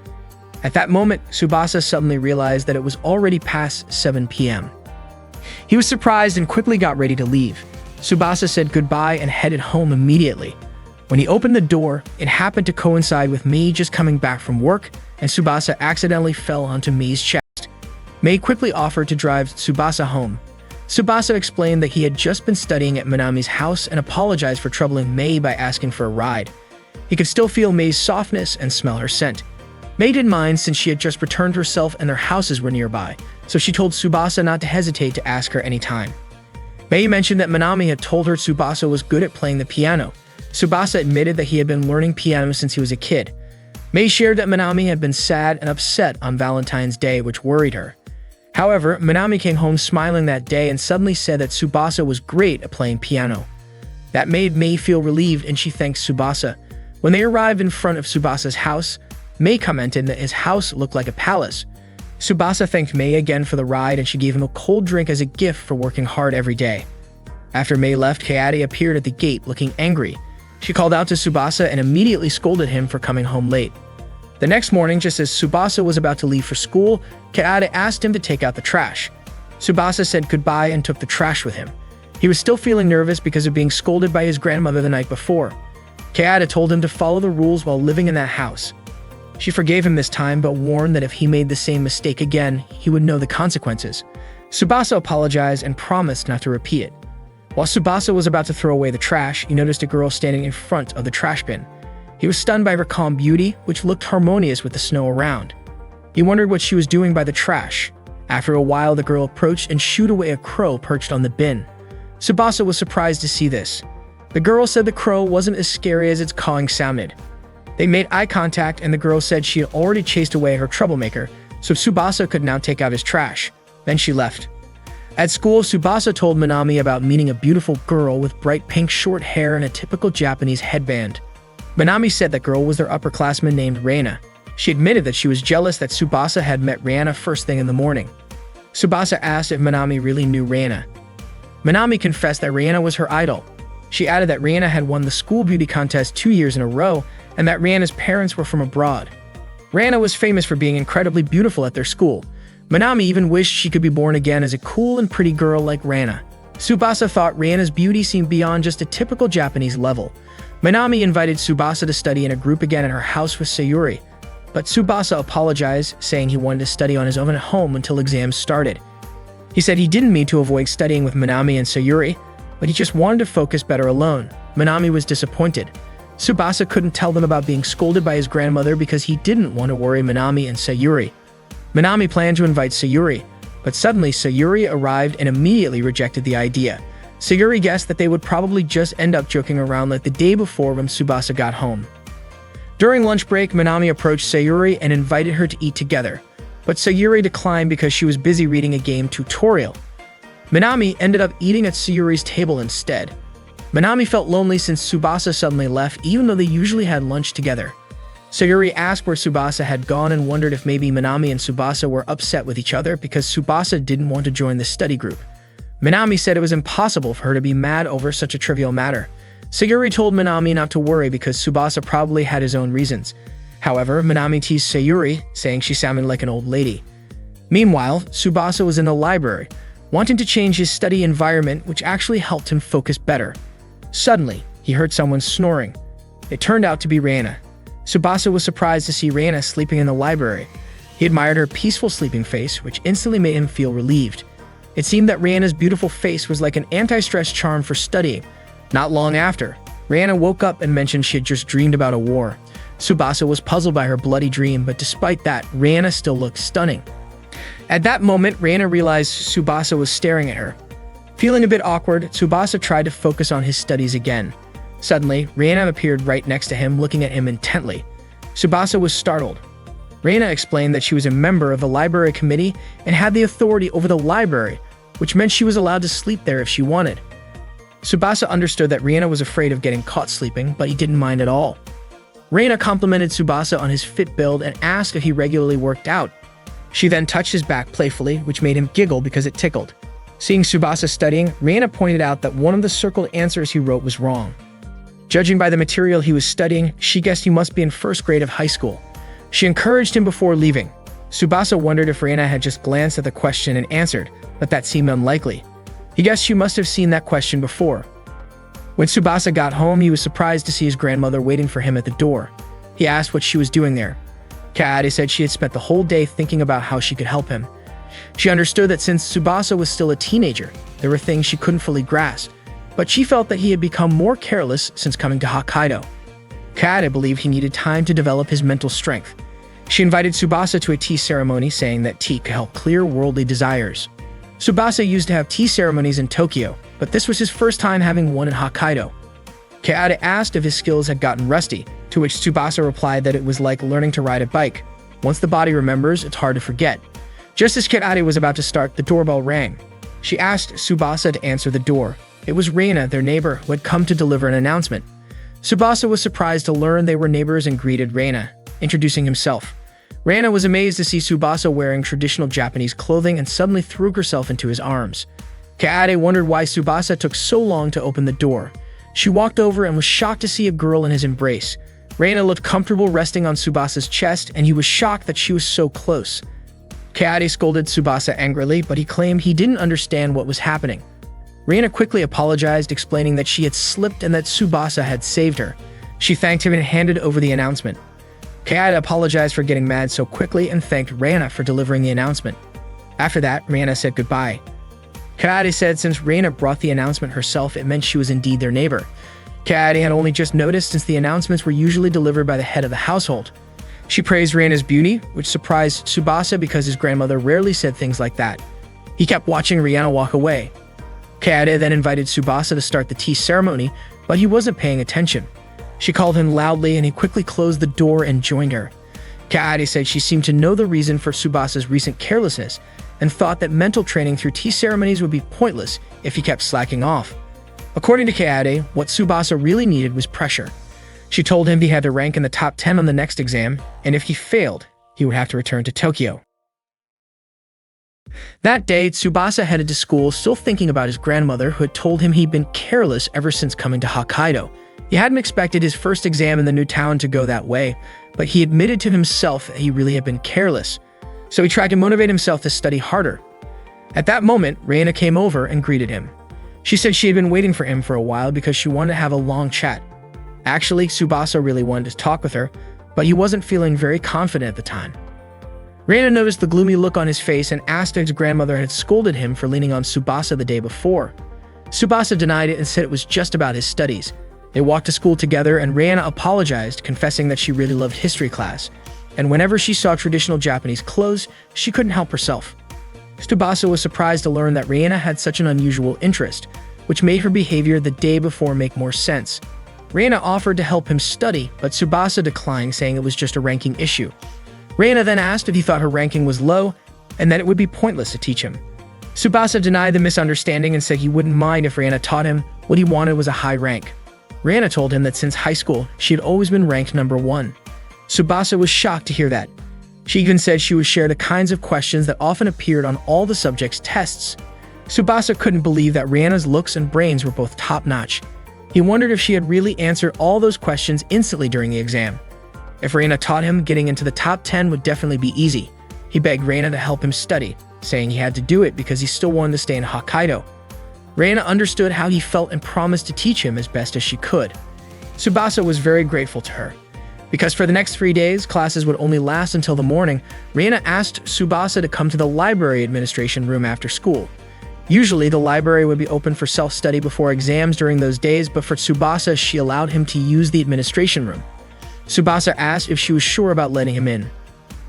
At that moment, Tsubasa suddenly realized that it was already past 7 p.m. He was surprised and quickly got ready to leave. Tsubasa said goodbye and headed home immediately. When he opened the door, it happened to coincide with Mei just coming back from work, and Tsubasa accidentally fell onto Mei's chest. Mei quickly offered to drive Tsubasa home. Tsubasa explained that he had just been studying at Minami's house and apologized for troubling Mei by asking for a ride. He could still feel Mei's softness and smell her scent. Mei didn't mind since she had just returned herself and their houses were nearby, so she told Tsubasa not to hesitate to ask her anytime. Mei mentioned that Minami had told her Tsubasa was good at playing the piano. Tsubasa admitted that he had been learning piano since he was a kid. Mei shared that Minami had been sad and upset on Valentine's Day, which worried her. However, Minami came home smiling that day and suddenly said that Tsubasa was great at playing piano. That made Mei feel relieved and she thanked Tsubasa. When they arrived in front of Tsubasa's house, Mei commented that his house looked like a palace. Tsubasa thanked Mei again for the ride and she gave him a cold drink as a gift for working hard every day. After Mei left, Kaede appeared at the gate looking angry. She called out to Tsubasa and immediately scolded him for coming home late. The next morning, just as Tsubasa was about to leave for school, Kaede asked him to take out the trash. Tsubasa said goodbye and took the trash with him. He was still feeling nervous because of being scolded by his grandmother the night before. Kaede told him to follow the rules while living in that house. She forgave him this time, but warned that if he made the same mistake again, he would know the consequences. Tsubasa apologized and promised not to repeat it. While Tsubasa was about to throw away the trash, he noticed a girl standing in front of the trash bin. He was stunned by her calm beauty, which looked harmonious with the snow around. He wondered what she was doing by the trash. After a while, the girl approached and shooed away a crow perched on the bin. Tsubasa was surprised to see this. The girl said the crow wasn't as scary as its cawing sounded. They made eye contact and the girl said she had already chased away her troublemaker, so Tsubasa could now take out his trash. Then she left. At school, Tsubasa told Minami about meeting a beautiful girl with bright pink short hair and a typical Japanese headband. Minami said that girl was their upperclassman named Reina. She admitted that she was jealous that Tsubasa had met Reina first thing in the morning. Tsubasa asked if Minami really knew Reina. Minami confessed that Reina was her idol. She added that Reina had won the school beauty contest 2 years in a row and that Reina's parents were from abroad. Reina was famous for being incredibly beautiful at their school. Minami even wished she could be born again as a cool and pretty girl like Reina. Tsubasa thought Reina's beauty seemed beyond just a typical Japanese level. Minami invited Tsubasa to study in a group again at her house with Sayuri, but Tsubasa apologized, saying he wanted to study on his own at home until exams started. He said he didn't mean to avoid studying with Minami and Sayuri, but he just wanted to focus better alone. Minami was disappointed. Tsubasa couldn't tell them about being scolded by his grandmother because he didn't want to worry Minami and Sayuri. Minami planned to invite Sayuri, but suddenly Sayuri arrived and immediately rejected the idea. Sayuri guessed that they would probably just end up joking around like the day before when Tsubasa got home. During lunch break, Minami approached Sayuri and invited her to eat together, but Sayuri declined because she was busy reading a game tutorial. Minami ended up eating at Sayuri's table instead. Minami felt lonely since Tsubasa suddenly left, even though they usually had lunch together. Sayuri asked where Tsubasa had gone and wondered if maybe Minami and Tsubasa were upset with each other because Tsubasa didn't want to join the study group. Minami said it was impossible for her to be mad over such a trivial matter. Sayuri told Minami not to worry because Tsubasa probably had his own reasons. However, Minami teased Sayuri, saying she sounded like an old lady. Meanwhile, Tsubasa was in the library, wanting to change his study environment, which actually helped him focus better. Suddenly, he heard someone snoring. It turned out to be Reina. Tsubasa was surprised to see Reina sleeping in the library. He admired her peaceful sleeping face, which instantly made him feel relieved. It seemed that Reina's beautiful face was like an anti-stress charm for studying. Not long after, Reina woke up and mentioned she had just dreamed about a war. Tsubasa was puzzled by her bloody dream, but despite that, Reina still looked stunning. At that moment, Reina realized Tsubasa was staring at her. Feeling a bit awkward, Tsubasa tried to focus on his studies again. Suddenly, Reina appeared right next to him, looking at him intently. Tsubasa was startled. Reina explained that she was a member of the library committee and had the authority over the library, which meant she was allowed to sleep there if she wanted. Tsubasa understood that Reina was afraid of getting caught sleeping, but he didn't mind at all. Reina complimented Tsubasa on his fit build and asked if he regularly worked out. She then touched his back playfully, which made him giggle because it tickled. Seeing Tsubasa studying, Reina pointed out that one of the circled answers he wrote was wrong. Judging by the material he was studying, she guessed he must be in first grade of high school. She encouraged him before leaving. Tsubasa wondered if Reina had just glanced at the question and answered, but that seemed unlikely. He guessed she must have seen that question before. When Tsubasa got home, he was surprised to see his grandmother waiting for him at the door. He asked what she was doing there. Kaede said she had spent the whole day thinking about how she could help him. She understood that since Tsubasa was still a teenager, there were things she couldn't fully grasp, but she felt that he had become more careless since coming to Hokkaido. Kaede believed he needed time to develop his mental strength. She invited Tsubasa to a tea ceremony, saying that tea could help clear worldly desires. Tsubasa used to have tea ceremonies in Tokyo, but this was his first time having one in Hokkaido. Kaede asked if his skills had gotten rusty, to which Tsubasa replied that it was like learning to ride a bike. Once the body remembers, it's hard to forget. Just as Kaede was about to start, the doorbell rang. She asked Tsubasa to answer the door. It was Reina, their neighbor, who had come to deliver an announcement. Tsubasa was surprised to learn they were neighbors and greeted Reina, introducing himself. Reina was amazed to see Tsubasa wearing traditional Japanese clothing and suddenly threw herself into his arms. Kaede wondered why Tsubasa took so long to open the door. She walked over and was shocked to see a girl in his embrace. Reina looked comfortable resting on Tsubasa's chest, and he was shocked that she was so close. Kaede scolded Tsubasa angrily, but he claimed he didn't understand what was happening. Reina quickly apologized, explaining that she had slipped and that Tsubasa had saved her. She thanked him and handed over the announcement. Kaede apologized for getting mad so quickly and thanked Reina for delivering the announcement. After that, Reina said goodbye. Kaede said since Reina brought the announcement herself, it meant she was indeed their neighbor. Kaede had only just noticed since the announcements were usually delivered by the head of the household. She praised Reina's beauty, which surprised Tsubasa because his grandmother rarely said things like that. He kept watching Reina walk away. Kaede then invited Tsubasa to start the tea ceremony, but he wasn't paying attention. She called him loudly and he quickly closed the door and joined her. Kaede said she seemed to know the reason for Tsubasa's recent carelessness and thought that mental training through tea ceremonies would be pointless if he kept slacking off. According to Kaede, what Tsubasa really needed was pressure. She told him he had to rank in the top 10 on the next exam, and if he failed, he would have to return to Tokyo. That day, Tsubasa headed to school, still thinking about his grandmother, who had told him he'd been careless ever since coming to Hokkaido. He hadn't expected his first exam in the new town to go that way, but he admitted to himself that he really had been careless. So he tried to motivate himself to study harder. At that moment, Reina came over and greeted him. She said she had been waiting for him for a while because she wanted to have a long chat. Actually, Tsubasa really wanted to talk with her, but he wasn't feeling very confident at the time. Reina noticed the gloomy look on his face and asked if his grandmother had scolded him for leaning on Tsubasa the day before. Tsubasa denied it and said it was just about his studies. They walked to school together and Reina apologized, confessing that she really loved history class, and whenever she saw traditional Japanese clothes, she couldn't help herself. Tsubasa was surprised to learn that Reina had such an unusual interest, which made her behavior the day before make more sense. Reina offered to help him study, but Tsubasa declined, saying it was just a ranking issue. Reina then asked if he thought her ranking was low and that it would be pointless to teach him. Tsubasa denied the misunderstanding and said he wouldn't mind if Reina taught him. What he wanted was a high rank. Reina told him that since high school, she had always been ranked number 1. Tsubasa was shocked to hear that. She even said she would share the kinds of questions that often appeared on all the subjects' tests. Tsubasa couldn't believe that Rihanna's looks and brains were both top-notch. He wondered if she had really answered all those questions instantly during the exam. If Rihanna taught him, getting into the top 10 would definitely be easy. He begged Rihanna to help him study, saying he had to do it because he still wanted to stay in Hokkaido. Rihanna understood how he felt and promised to teach him as best as she could. Tsubasa was very grateful to her. Because for the next 3 days, classes would only last until the morning, Rihanna asked Tsubasa to come to the library administration room after school. Usually, the library would be open for self-study before exams during those days, but for Tsubasa, she allowed him to use the administration room. Tsubasa asked if she was sure about letting him in.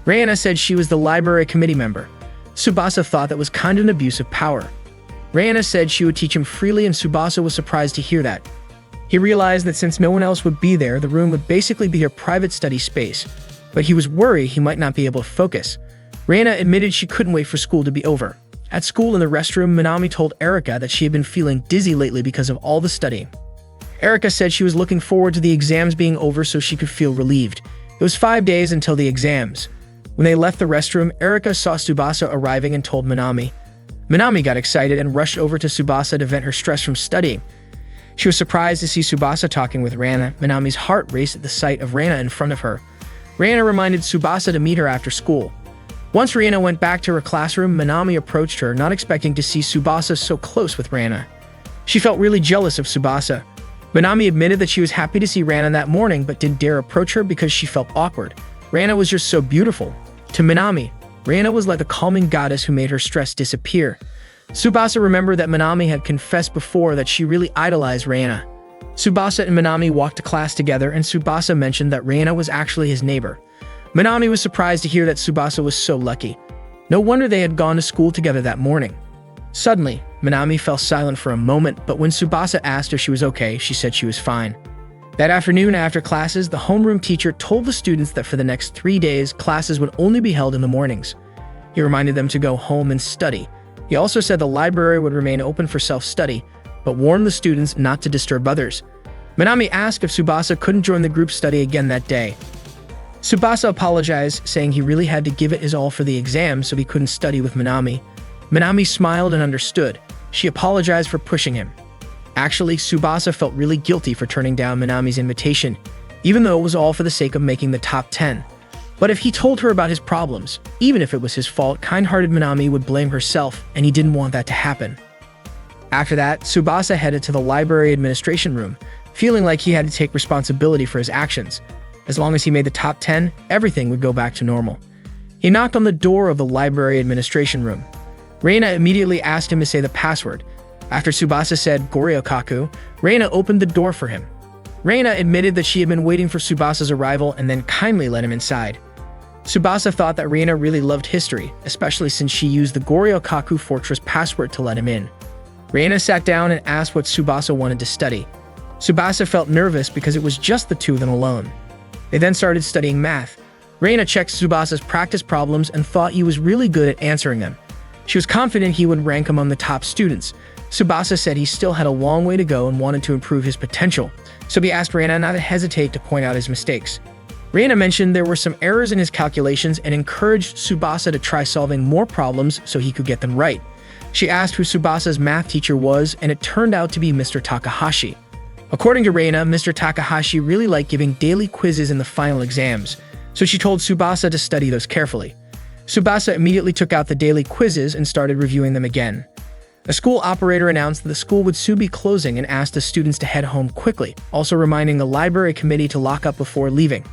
Rihanna said she was the library committee member. Tsubasa thought that was kind of an abuse of power. Rihanna said she would teach him freely, and Tsubasa was surprised to hear that. He realized that since no one else would be there, the room would basically be her private study space, but he was worried he might not be able to focus. Rihanna admitted she couldn't wait for school to be over. At school in the restroom, Minami told Erika that she had been feeling dizzy lately because of all the studying. Erika said she was looking forward to the exams being over so she could feel relieved. It was 5 days until the exams. When they left the restroom, Erika saw Tsubasa arriving and told Minami. Minami got excited and rushed over to Tsubasa to vent her stress from studying. She was surprised to see Tsubasa talking with Rihanna. Minami's heart raced at the sight of Rihanna in front of her. Rihanna reminded Tsubasa to meet her after school. Once Rihanna went back to her classroom, Minami approached her, not expecting to see Tsubasa so close with Rihanna. She felt really jealous of Tsubasa. Minami admitted that she was happy to see Rihanna that morning, but didn't dare approach her because she felt awkward. Rihanna was just so beautiful. To Minami, Rihanna was like a calming goddess who made her stress disappear. Tsubasa remembered that Minami had confessed before that she really idolized Rihanna. Tsubasa and Minami walked to class together, and Tsubasa mentioned that Rihanna was actually his neighbor. Minami was surprised to hear that Tsubasa was so lucky. No wonder they had gone to school together that morning. Suddenly, Minami fell silent for a moment, but when Tsubasa asked if she was okay, she said she was fine. That afternoon after classes, the homeroom teacher told the students that for the next 3 days, classes would only be held in the mornings. He reminded them to go home and study. He also said the library would remain open for self-study, but warned the students not to disturb others. Minami asked if Tsubasa couldn't join the group study again that day. Tsubasa apologized, saying he really had to give it his all for the exam so he couldn't study with Minami. Minami smiled and understood. She apologized for pushing him. Actually, Tsubasa felt really guilty for turning down Minami's invitation, even though it was all for the sake of making the top 10. But if he told her about his problems, even if it was his fault, kind-hearted Minami would blame herself, and he didn't want that to happen. After that, Tsubasa headed to the library administration room, feeling like he had to take responsibility for his actions. As long as he made the top 10, everything would go back to normal. He knocked on the door of the library administration room. Reina immediately asked him to say the password. After Tsubasa said Goryokaku, Reina opened the door for him. Reina admitted that she had been waiting for Tsubasa's arrival and then kindly let him inside. Tsubasa thought that Reina really loved history, especially since she used the Goryokaku Fortress password to let him in. Reina sat down and asked what Tsubasa wanted to study. Tsubasa felt nervous because it was just the two of them alone. They then started studying math. Reina checked Tsubasa's practice problems and thought he was really good at answering them. She was confident he would rank among the top students. Tsubasa said he still had a long way to go and wanted to improve his potential, so he asked Reina not to hesitate to point out his mistakes. Reina mentioned there were some errors in his calculations and encouraged Tsubasa to try solving more problems so he could get them right. She asked who Tsubasa's math teacher was, and it turned out to be Mr. Takahashi. According to Reina, Mr. Takahashi really liked giving daily quizzes in the final exams, so she told Tsubasa to study those carefully. Tsubasa immediately took out the daily quizzes and started reviewing them again. A school operator announced that the school would soon be closing and asked the students to head home quickly, also reminding the library committee to lock up before leaving.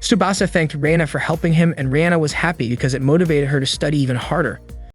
Tsubasa thanked Reina for helping him, and Reina was happy because it motivated her to study even harder.